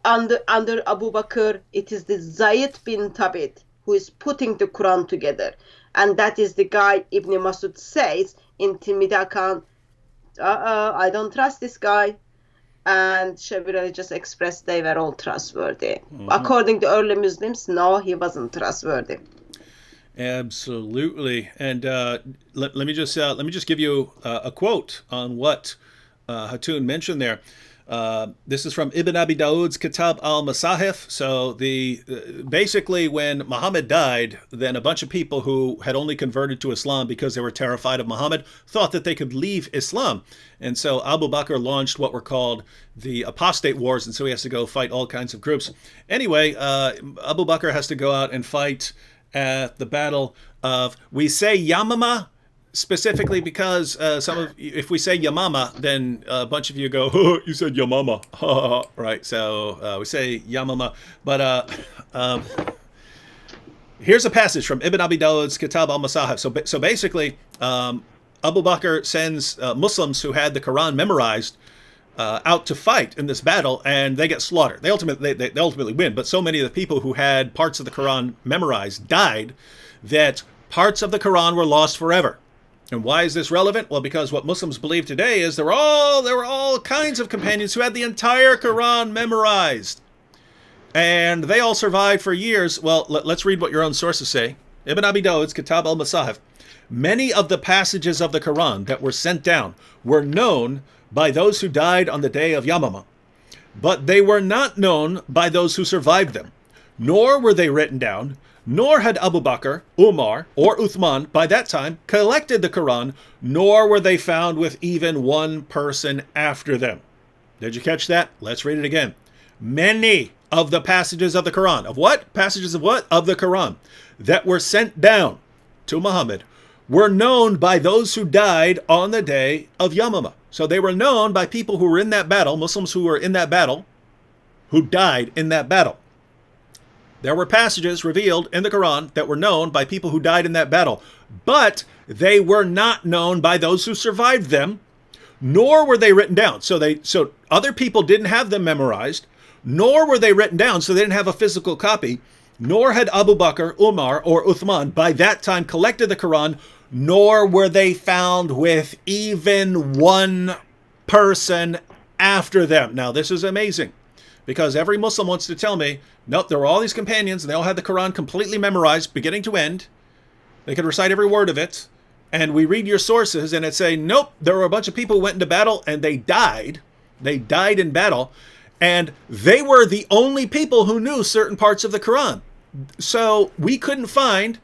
under Abu Bakr, it is the Zayd bin Thabit who is putting the Quran together. And that is the guy Ibn Masud says in Timida Khan, I don't trust this guy. And Shabir Ali just expressed they were all trustworthy. According to early Muslims, no, he wasn't trustworthy. Absolutely. And let me just give you a quote on what Hatun mentioned there. This is from Ibn Abi Dawud's Kitab al-Masahif. So basically when Muhammad died, then a bunch of people who had only converted to Islam because they were terrified of Muhammad thought that they could leave Islam. And so Abu Bakr launched what were called the apostate wars. And so he has to go fight all kinds of groups. Anyway, Abu Bakr has to go out and fight at the battle of, we say Yamama, specifically because if we say Yamama, then a bunch of you go, oh, you said Yamama, right? So we say Yamama, but here's a passage from Ibn Abi Dawud's Kitab al-Masahif. So basically, Abu Bakr sends Muslims who had the Quran memorized out to fight in this battle, and they get slaughtered. They ultimately win, but so many of the people who had parts of the Quran memorized died that parts of the Quran were lost forever. And why is this relevant? Well, because what Muslims believe today is there were all kinds of companions who had the entire Quran memorized. And they all survived for years. Well, let's read what your own sources say. Ibn Abi Dawud's Kitab al-Masahif. Many of the passages of the Quran that were sent down were known by those who died on the day of Yamama, but they were not known by those who survived them, nor were they written down Nor had Abu Bakr, Umar, or Uthman by that time collected the Quran, nor were they found with even one person after them. Did you catch that? Let's read it again. Many of the passages of the Quran, of what? Passages of what? Of the Quran, that were sent down to Muhammad were known by those who died on the day of Yamamah. So they were known by people who were in that battle, Muslims who were in that battle, who died in that battle. There were passages revealed in the Quran that were known by people who died in that battle, but they were not known by those who survived them, nor were they written down. So other people didn't have them memorized, nor were they written down, so they didn't have a physical copy, nor had Abu Bakr, Umar, or Uthman by that time collected the Quran, nor were they found with even one person after them. Now, this is amazing, because every Muslim wants to tell me, nope, there were all these companions, and they all had the Quran completely memorized, beginning to end. They could recite every word of it. And we read your sources, and it say, nope, there were a bunch of people who went into battle, and they died. They died in battle. And they were the only people who knew certain parts of the Quran. So we couldn't find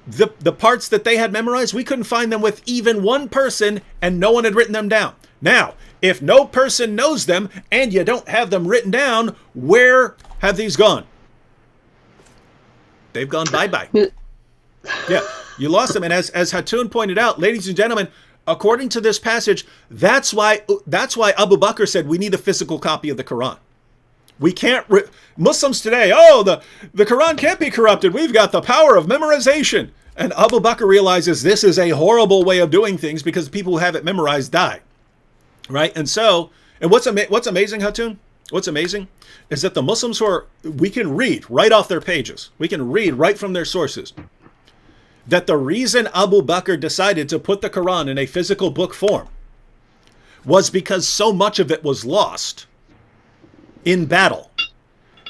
the parts that they had memorized. We couldn't find them with even one person, and no one had written them down. Now, if no person knows them, and you don't have them written down, where have these gone? They've gone bye-bye. Yeah, you lost them. And as Hatun pointed out, ladies and gentlemen, according to this passage, that's why Abu Bakr said we need a physical copy of the Quran. We can't, Muslims today, the Quran can't be corrupted. We've got the power of memorization. And Abu Bakr realizes this is a horrible way of doing things because people who have it memorized die. Right? And so, and what's amazing, Hatun? What's amazing is that the Muslims we can read right off their pages. We can read right from their sources that the reason Abu Bakr decided to put the Quran in a physical book form was because so much of it was lost in battle.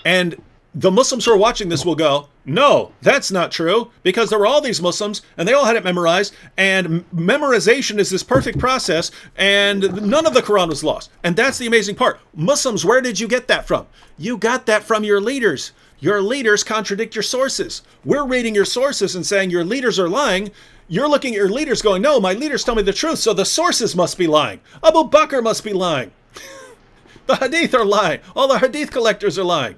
And the Muslims who are watching this will go, no, that's not true, because there were all these Muslims and they all had it memorized, and memorization is this perfect process, and none of the Quran was lost. And that's the amazing part. Muslims, where did you get that from? You got that from your leaders. Your leaders contradict your sources. We're reading your sources and saying your leaders are lying. You're looking at your leaders going, no, my leaders tell me the truth, so the sources must be lying. Abu Bakr must be lying. The Hadith are lying. All the Hadith collectors are lying.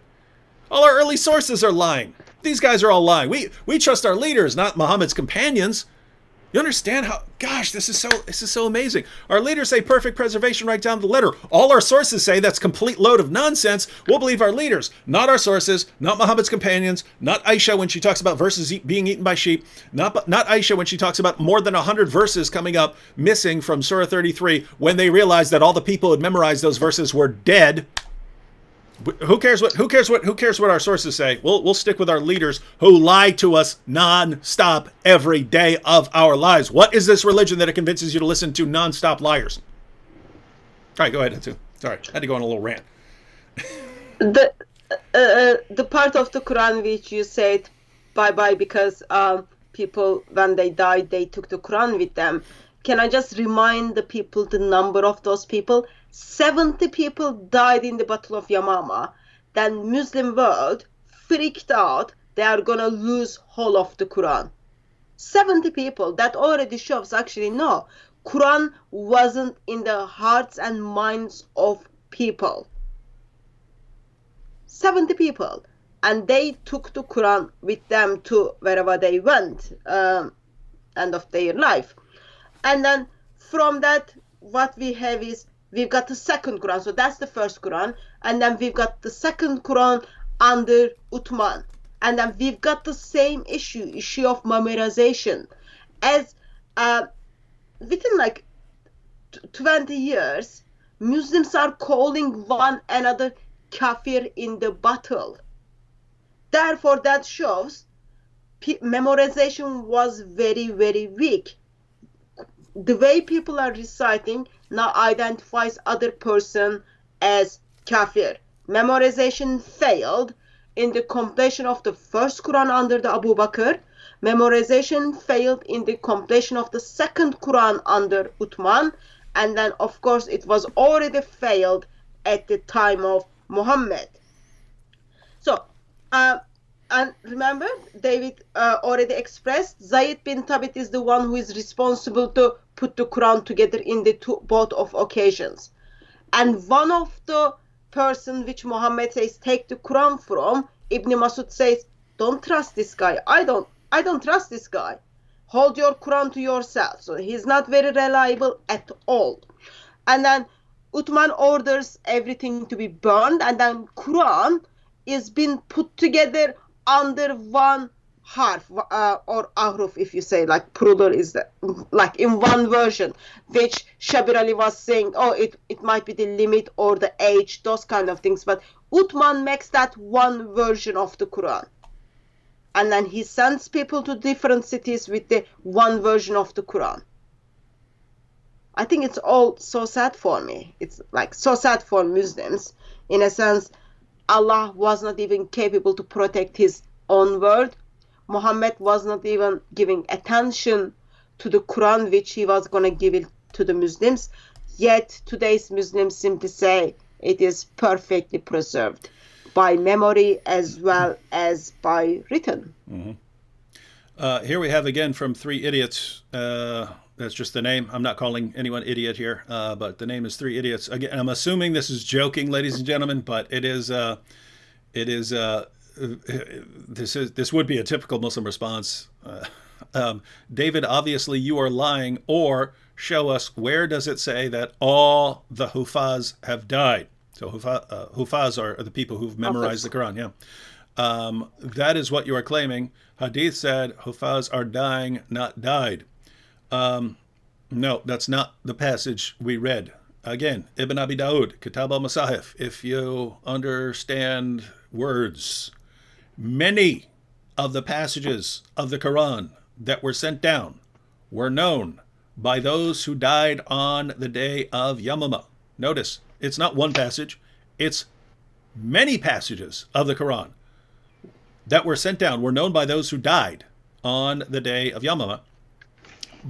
All our early sources are lying. These guys are all lying. We trust our leaders, not Muhammad's companions. You understand how, gosh, this is so amazing. Our leaders say perfect preservation right down to the letter. All our sources say that's complete load of nonsense. We'll believe our leaders, not our sources, not Muhammad's companions, not Aisha when she talks about verses being eaten by sheep, not Aisha when she talks about more than 100 verses coming up missing from Surah 33 when they realized that all the people who had memorized those verses were dead. Who cares what our sources say? We'll stick with our leaders who lie to us non-stop every day of our lives. What is this religion that it convinces you to listen to non-stop liars? All right, go ahead, Hatu. Sorry, I had to go on a little rant. The part of the Quran which you said bye-bye because people, when they died, they took the Quran with them. Can I just remind the people the number of those people? 70 people died in the Battle of Yamamah. Then Muslim world freaked out. They are going to lose whole of the Quran. 70 people. That already shows actually no. Quran wasn't in the hearts and minds of people. 70 people. And they took the Quran with them to wherever they went. End of their life. And then from that, what we have is we've got the second Quran. So that's the first Quran. And then we've got the second Quran under Uthman. And then we've got the same issue of memorization. As within like 20 years, Muslims are calling one another kafir in the battle. Therefore, that shows memorization was very, very weak. The way people are reciting now identifies other person as kafir. Memorization failed in the completion of the first Quran under the Abu Bakr. Memorization failed in the completion of the second Quran under Uthman. And then, of course, it was already failed at the time of Muhammad. So, And remember, David already expressed, Zayd bin Thabit is the one who is responsible to put the Quran together in the both of occasions. And one of the person which Muhammad says take the Quran from, Ibn Masud says, don't trust this guy. I don't trust this guy. Hold your Quran to yourself. So he's not very reliable at all. And then Uthman orders everything to be burned, and then Quran is being put together under one harf or ahruf, if you say, like plural is like in one version, which Shabir Ali was saying, oh, it might be the limit or the age, those kind of things. But Uthman makes that one version of the Quran. And then he sends people to different cities with the one version of the Quran. I think it's all so sad for me. It's like so sad for Muslims. In a sense, Allah was not even capable to protect his own word. Muhammad was not even giving attention to the Quran, which he was going to give it to the Muslims. Yet today's Muslims simply say it is perfectly preserved by memory as well as by written. Mm-hmm. Here we have again from Three Idiots. That's just the name. I'm not calling anyone idiot here, but the name is Three Idiots. Again, I'm assuming this is joking, ladies and gentlemen, but this would be a typical Muslim response. David, obviously you are lying, or show us where does it say that all the Hufaz have died. So Hufaz are the people who've memorized the Quran. Yeah, that is what you are claiming. Hadith said Hufaz are dying, not died. No, that's not the passage we read. Again, Ibn Abi Dawud, Kitab al-Masahif. If you understand words, many of the passages of the Quran that were sent down were known by those who died on the day of Yamama. Notice, it's not one passage, it's many passages of the Quran that were sent down were known by those who died on the day of Yamama,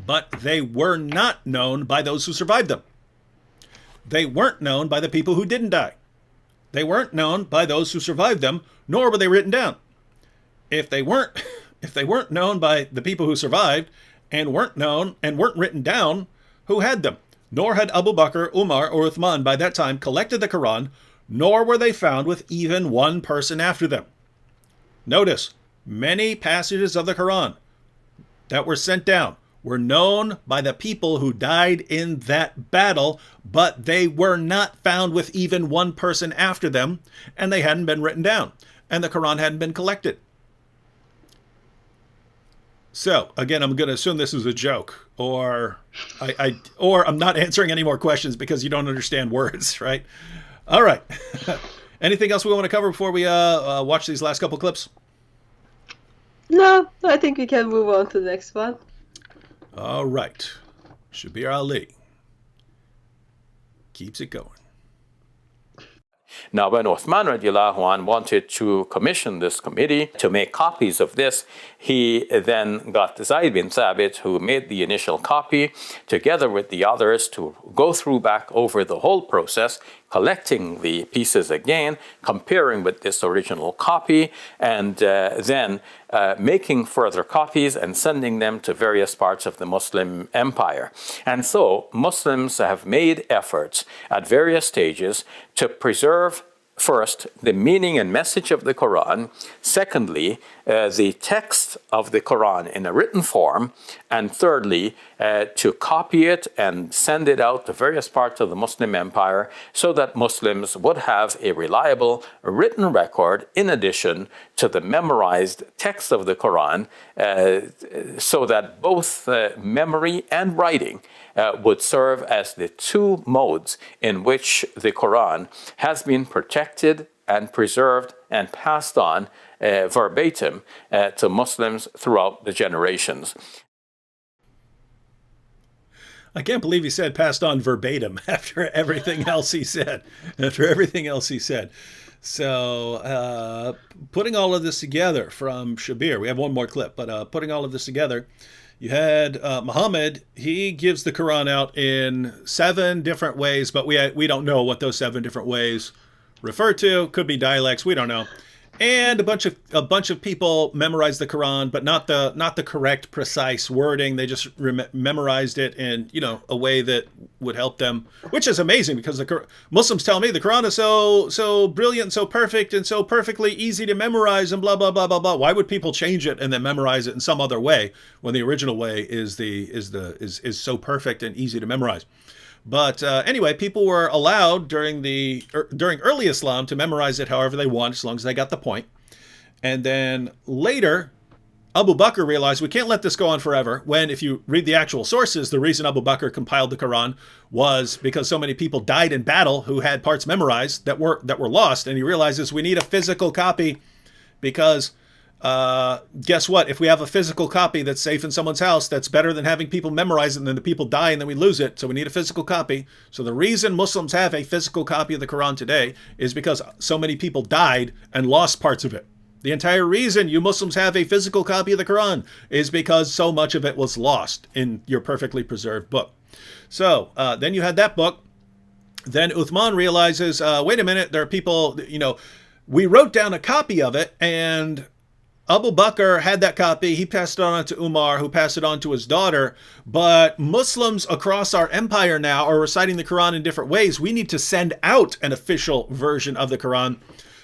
but they were not known by those who survived them. They weren't known by the people who didn't die. They weren't known by those who survived them, nor were they written down. If they weren't known by the people who survived and weren't known and weren't written down, who had them? Nor had Abu Bakr, Umar, or Uthman by that time collected the Quran, nor were they found with even one person after them. Notice, many passages of the Quran that were sent down were known by the people who died in that battle, but they were not found with even one person after them, and they hadn't been written down, and the Quran hadn't been collected. So, again, I'm going to assume this is a joke, or I'm not answering any more questions because you don't understand words, right? All right. Anything else we want to cover before we watch these last couple clips? No, I think we can move on to the next one. All right. Shabir Ali keeps it going. Now, when Uthman radiallahu anh wanted to commission this committee to make copies of this, he then got Zayd bin Thabit, who made the initial copy, together with the others, to go through back over the whole process, collecting the pieces again, comparing with this original copy, and then making further copies and sending them to various parts of the Muslim empire. And so Muslims have made efforts at various stages to preserve, first, the meaning and message of the Quran, secondly, the text of the Quran in a written form, and thirdly, to copy it and send it out to various parts of the Muslim empire so that Muslims would have a reliable written record in addition to the memorized text of the Quran, so that both memory and writing would serve as the two modes in which the Quran has been protected and preserved and passed on verbatim to Muslims throughout the generations. I can't believe he said passed on verbatim after everything else he said. So putting all of this together from Shabir, we have one more clip, but putting all of this together, you had Muhammad. He gives the Quran out in 7 different ways, but we don't know what those 7 different ways refer to. Could be dialects. We don't know. And a bunch of people memorized the Quran, but not the correct, precise wording. They just memorized it in a way that would help them, which is amazing because the Muslims tell me the Quran is so brilliant, so perfect, and so perfectly easy to memorize, and blah blah blah blah blah. Why would people change it and then memorize it in some other way when the original way is so perfect and easy to memorize? But anyway, people were allowed during early Islam to memorize it however they want, as long as they got the point. And then later, Abu Bakr realized we can't let this go on forever. When, if you read the actual sources, the reason Abu Bakr compiled the Quran was because so many people died in battle who had parts memorized that were lost, and he realizes we need a physical copy because. Guess what? If we have a physical copy that's safe in someone's house, that's better than having people memorize it and then the people die and then we lose it. So we need a physical copy. So the reason Muslims have a physical copy of the Quran today is because so many people died and lost parts of it. The entire reason you Muslims have a physical copy of the Quran is because so much of it was lost in your perfectly preserved book. So then you had that book. Then Uthman realizes, wait a minute, there are people, we wrote down a copy of it, and Abu Bakr had that copy. He passed it on to Umar, who passed it on to his daughter. But Muslims across our empire now are reciting the Quran in different ways. We need to send out an official version of the Quran.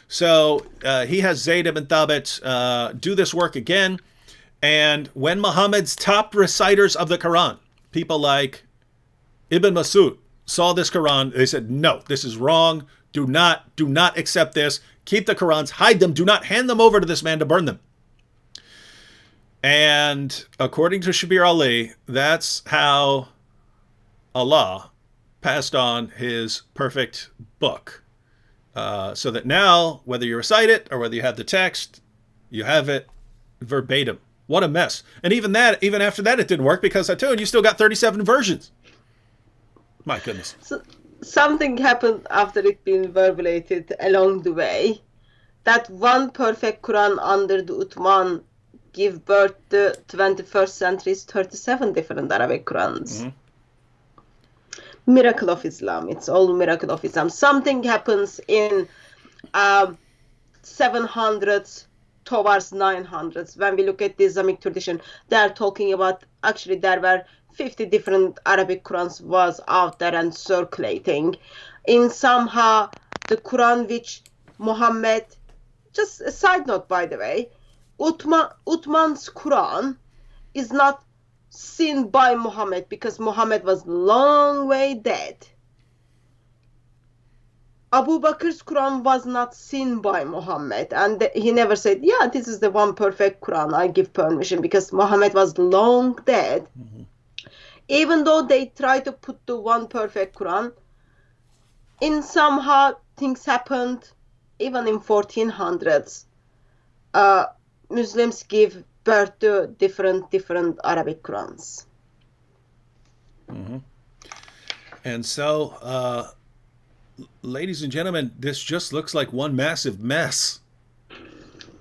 So he has Zayd ibn Thabit do this work again. And when Muhammad's top reciters of the Quran, people like Ibn Masud, saw this Quran, they said, no, this is wrong. Do not accept this. Keep the Qurans, hide them. Do not hand them over to this man to burn them. And according to Shabir Ali, that's how Allah passed on his perfect book. So that now, whether you recite it or whether you have the text, you have it verbatim. What a mess. And even after that, it didn't work because I told you still got 37 versions. My goodness. So, something happened after it being verbalated along the way. That one perfect Quran under the Uthman give birth to 21st century's 37 different Arabic Qurans. Mm-hmm. Miracle of Islam. It's all miracle of Islam. Something happens in 700s towards 900s. When we look at the Islamic tradition, they are talking about, actually there were 50 different Arabic Qurans was out there and circulating. In somehow the Quran which Muhammad, just a side note by the way, Uthman's Quran is not seen by Muhammad because Muhammad was long way dead. Abu Bakr's Quran was not seen by Muhammad, and he never said, yeah, this is the one perfect Quran, I give permission, because Muhammad was long dead. Mm-hmm. Even though they try to put the one perfect Quran, in somehow things happened, even in 1400s. Muslims give birth to different Arabic Qurans. Mm-hmm. And so, ladies and gentlemen, this just looks like one massive mess.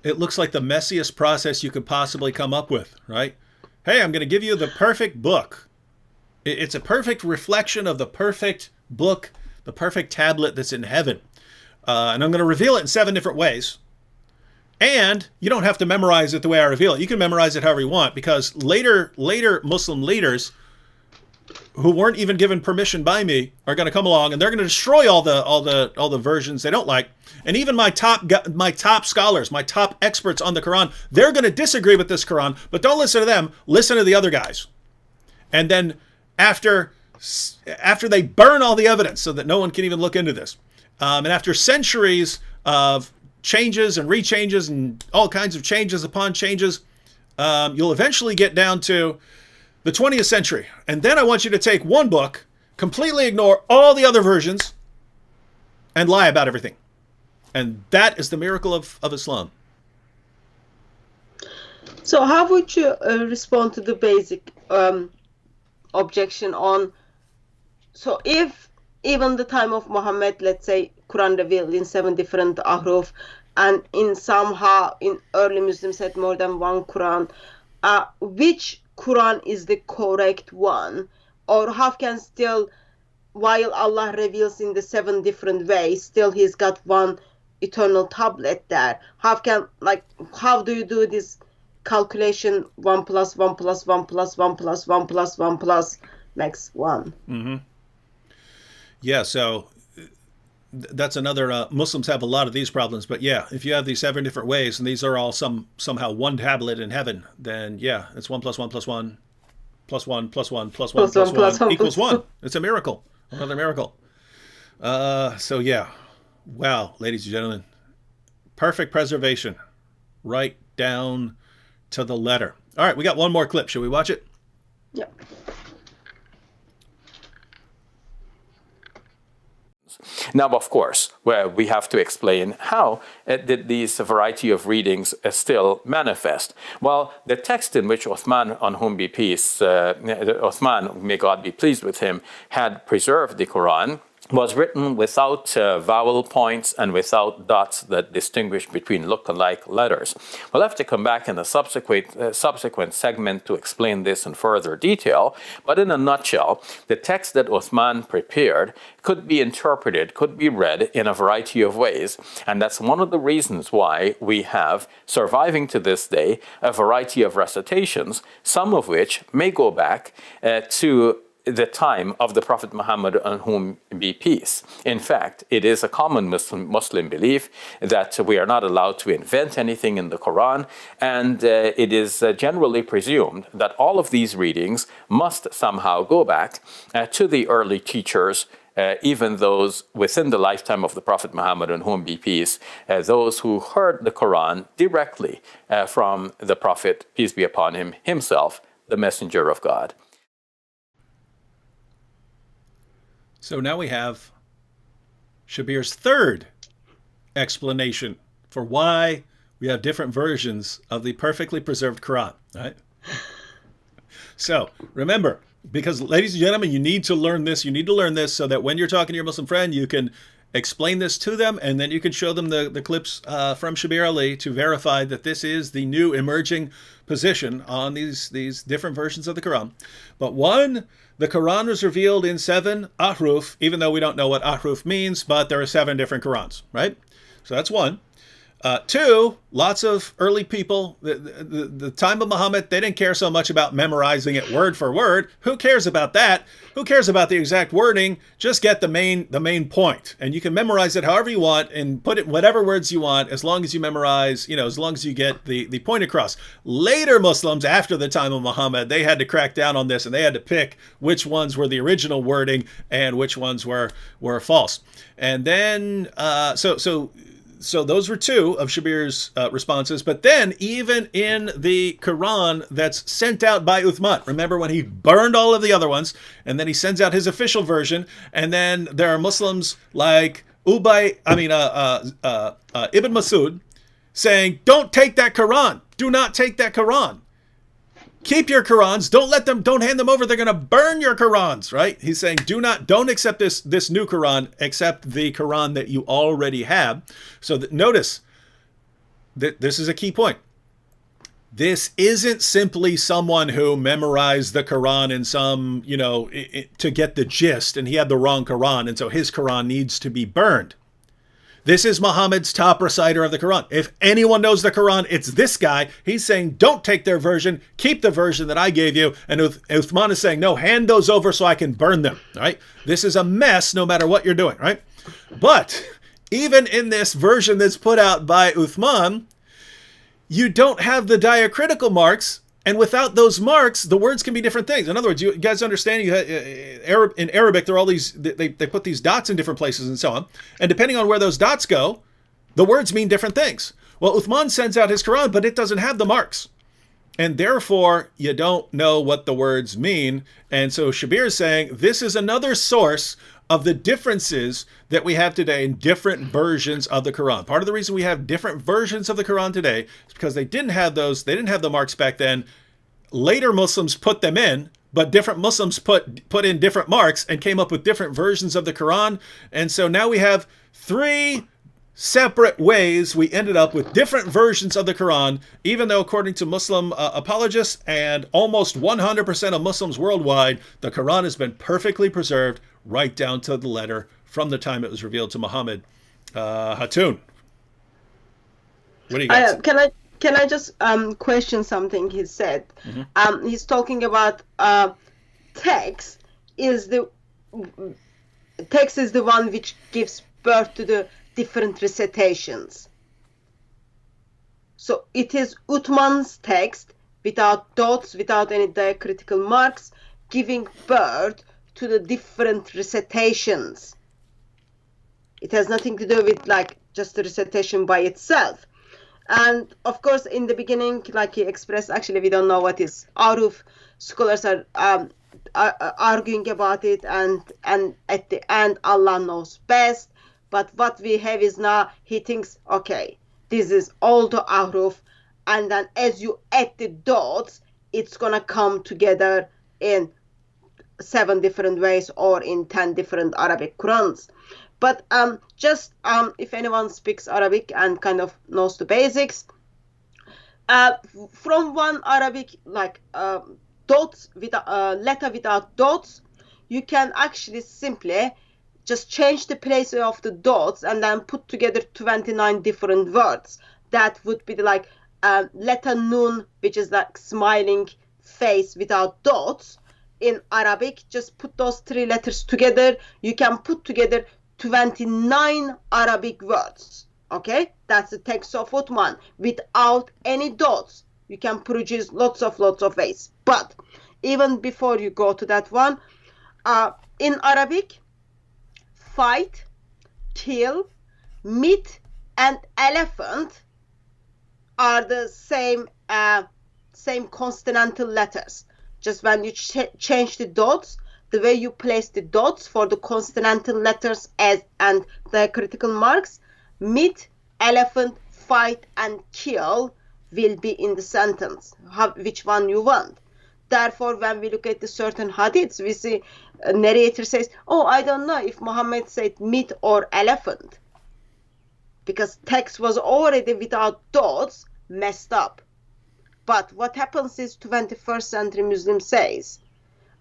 It looks like the messiest process you could possibly come up with, right? Hey, I'm going to give you the perfect book. It's a perfect reflection of the perfect book, the perfect tablet that's in heaven. And I'm going to reveal it in 7 different ways. And you don't have to memorize it the way I reveal it. You can memorize it however you want, because later Muslim leaders who weren't even given permission by me are going to come along and they're going to destroy all the versions they don't like. And even my top scholars, my top experts on the Quran, they're going to disagree with this Quran, but don't listen to them. Listen to the other guys. And then after they burn all the evidence so that no one can even look into this, and after centuries of changes and rechanges and all kinds of changes upon changes, you'll eventually get down to the 20th century. And then I want you to take one book, completely ignore all the other versions, and lie about everything. And that is the miracle of Islam. So how would you respond to the basic objection on, so if even the time of Muhammad, let's say Quran revealed in 7 different ahruf, and in somehow in early Muslims had more than one Quran, which Quran is the correct one? Or how can still, while Allah reveals in the 7 different ways, still he's got one eternal tablet there. How do you do this calculation? 1 plus 1 plus 1 plus 1 plus 1 plus 1 plus makes 1. Yeah, so that's another, Muslims have a lot of these problems, but yeah, if you have these 7 different ways and these are all somehow one tablet in heaven, then yeah, it's 1 plus 1 plus 1 plus 1 plus 1 plus 1 plus 1 equals 1. It's a miracle, another miracle. So yeah, wow, ladies and gentlemen, perfect preservation, right down to the letter. All right, we got one more clip. Should we watch it? Yeah. Now, of course, we have to explain how did these variety of readings still manifest. Well, the text in which Uthman, on whom be peace, Uthman, may God be pleased with him, had preserved the Quran, was written without vowel points and without dots that distinguish between look-alike letters. We'll have to come back in a subsequent segment to explain this in further detail, but in a nutshell, the text that Uthman prepared could be interpreted, could be read in a variety of ways, and that's one of the reasons why we have, surviving to this day, a variety of recitations, some of which may go back to the time of the Prophet Muhammad, on whom be peace. In fact, it is a common Muslim belief that we are not allowed to invent anything in the Quran, and it is generally presumed that all of these readings must somehow go back to the early teachers, even those within the lifetime of the Prophet Muhammad, on whom be peace, those who heard the Quran directly from the Prophet, peace be upon him, himself, the messenger of God. So now we have Shabir's third explanation for why we have different versions of the perfectly preserved Quran, right? So remember, because ladies and gentlemen, you need to learn this. You need to learn this so that when you're talking to your Muslim friend, you can explain this to them, and then you can show them the clips from Shabir Ali to verify that this is the new emerging position on these different versions of the Quran. But one, the Quran was revealed in 7 ahruf, even though we don't know what ahruf means, but there are 7 different Qurans, right? So that's one. 2, lots of early people, the time of Muhammad, they didn't care so much about memorizing it word for word. Who cares about that? Who cares about the exact wording? Just get the main point. And you can memorize it however you want and put it whatever words you want, as long as you memorize, as long as you get the point across. Later Muslims, after the time of Muhammad, they had to crack down on this, and they had to pick which ones were the original wording and which ones were false. And then, so those were 2 of Shabir's responses. But then even in the Quran that's sent out by Uthman, remember when he burned all of the other ones, and then he sends out his official version, and then there are Muslims like Ibn Masud saying, don't take that Quran. Do not take that Quran. Keep your Qurans. Don't hand them over. They're going to burn your Qurans, right? He's saying, don't accept this new Quran, accept the Quran that you already have. So notice that this is a key point. This isn't simply someone who memorized the Quran in some, to get the gist, and he had the wrong Quran, and so his Quran needs to be burned. This is Muhammad's top reciter of the Quran. If anyone knows the Quran, it's this guy. He's saying, don't take their version, keep the version that I gave you. And Uthman is saying, no, hand those over so I can burn them, right? This is a mess no matter what you're doing, right? But even in this version that's put out by Uthman, you don't have the diacritical marks. And without those marks, the words can be different things. In other words, you guys understand, in Arabic, there are all these, they put these dots in different places and so on. And depending on where those dots go, the words mean different things. Well, Uthman sends out his Quran, but it doesn't have the marks. And therefore, you don't know what the words mean. And so Shabir is saying, this is another source of the differences that we have today in different versions of the Quran. Part of the reason we have different versions of the Quran today is because they didn't have the marks back then. Later Muslims put them in, but different Muslims put in different marks and came up with different versions of the Quran. And so now we have 3 separate ways we ended up with different versions of the Quran, even though according to Muslim apologists and almost 100% of Muslims worldwide, the Quran has been perfectly preserved right down to the letter from the time it was revealed to Muhammad. Hatun, What do you got? Can I just question something he said? He's talking about text is the one which gives birth to the different recitations. So it is Uthman's text without dots, without any diacritical marks, giving birth to the different recitations. It has nothing to do with like just the recitation by itself. And of course, in the beginning, like he expressed, actually, we don't know what is Aruf. Scholars are arguing about it, and at the end, Allah knows best. But what we have is now, he thinks, okay, this is all the Aruf, and then as you add the dots, it's gonna come together in 7 different ways or in 10 different Arabic Qurans. But just if anyone speaks Arabic and kind of knows the basics, from one Arabic like dots with letter without dots, you can actually simply just change the place of the dots and then put together 29 different words. That would be like letter nun, which is like smiling face without dots. In Arabic, just put those 3 letters together. You can put together 29 Arabic words. Okay, that's the text of Uthman without any dots. You can produce lots of ways. But even before you go to that one, in Arabic, fight, kill, meet, and elephant are the same consonantal letters. Just when you change the dots, the way you place the dots for the consonantal letters and the critical marks, meet, elephant, fight, and kill will be in the sentence, which one you want. Therefore, when we look at the certain hadiths, we see a narrator says, oh, I don't know if Muhammad said meat or elephant. Because text was already without dots, messed up. But what happens is 21st century Muslim says,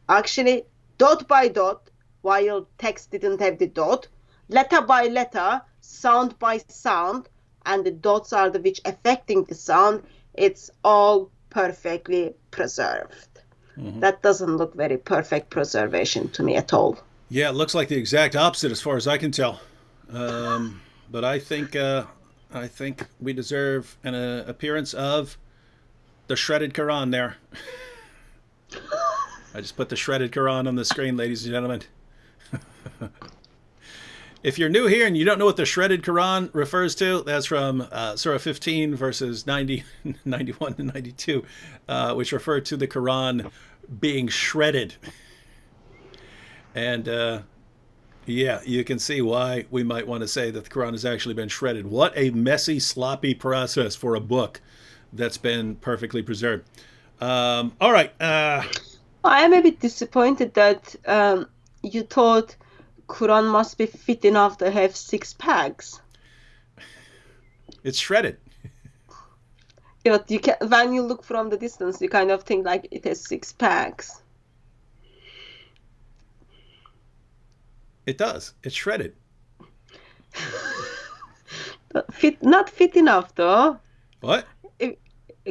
actually, dot by dot, while text didn't have the dot, letter by letter, sound by sound, and the dots are the which affecting the sound, it's all perfectly preserved. That doesn't look very perfect preservation to me at all. Yeah, it looks like the exact opposite as far as I can tell. But I think we deserve an appearance of the shredded Quran there. I just put the shredded Quran on the screen, ladies and gentlemen. If you're new here and you don't know what the shredded Quran refers to, that's from Surah 15, verses 90, 91 and 92, which refer to the Quran being shredded. And yeah, you can see why we might want to say that the Quran has actually been shredded. What a messy, sloppy process for a book that's been perfectly preserved. All right. I am a bit disappointed that you thought Quran must be fit enough to have 6 packs. It's shredded. Yeah, but you can, when you look from the distance, you kind of think like it has 6 packs. It does. It's shredded. Not fit enough though. What?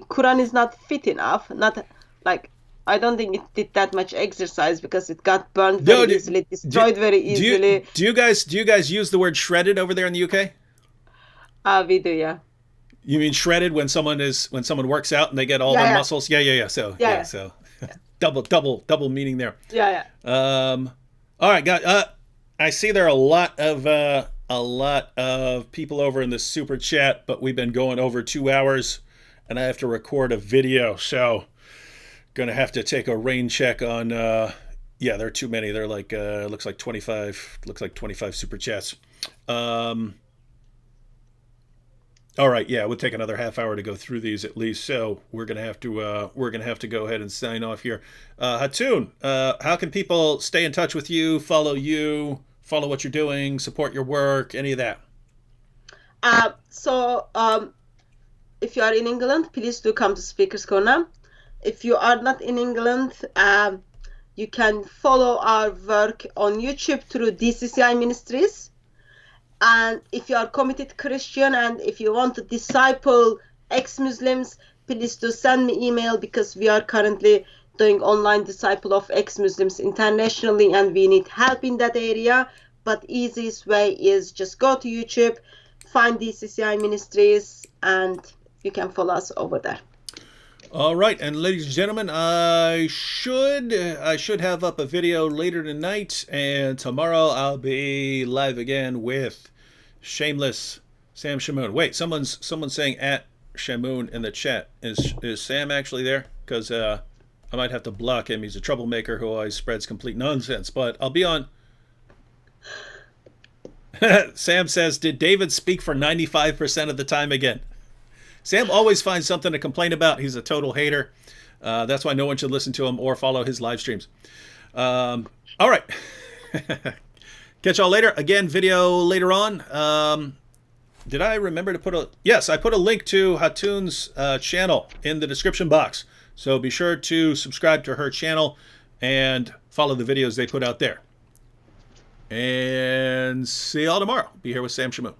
Quran is not fit enough. Not like, I don't think it did that much exercise because it got burned very easily, destroyed very easily. Do you guys use the word shredded over there in the UK? We do, yeah. You mean shredded when someone works out and they get all their muscles? Yeah. So so double meaning there. Yeah. All right, guys. I see there are a lot of people over in the super chat, but we've been going over 2 hours, and I have to record a video, so gonna have to take a rain check on. Yeah, there are too many. They're like looks like 25 super chats. All right, yeah, we'll take another half hour to go through these at least. So we're gonna have to go ahead and sign off here. Hatun, how can people stay in touch with you, follow what you're doing, support your work, any of that? So if you are in England, please do come to Speaker's Corner. If you are not in England, you can follow our work on YouTube through DCCI Ministries. And if you are committed Christian and if you want to disciple ex-Muslims, please do send me email, because we are currently doing online disciple of ex-Muslims internationally and we need help in that area. But easiest way is just go to YouTube, find DCCI Ministries, and you can follow us over there. All right, and ladies and gentlemen, I should have up a video later tonight, and tomorrow I'll be live again with Shameless Sam Shamoon. Wait, someone's saying at Shamoon in the chat. Is Sam actually there? Because I might have to block him. He's a troublemaker who always spreads complete nonsense. But I'll be on. Sam says, "Did David speak for 95% of the time again?" Sam always finds something to complain about. He's a total hater. That's why no one should listen to him or follow his live streams. All right. Catch y'all later. Again, video later on. Did I remember to put a... Yes, I put a link to Hatun's channel in the description box. So be sure to subscribe to her channel and follow the videos they put out there. And see y'all tomorrow. Be here with Sam Shamoon.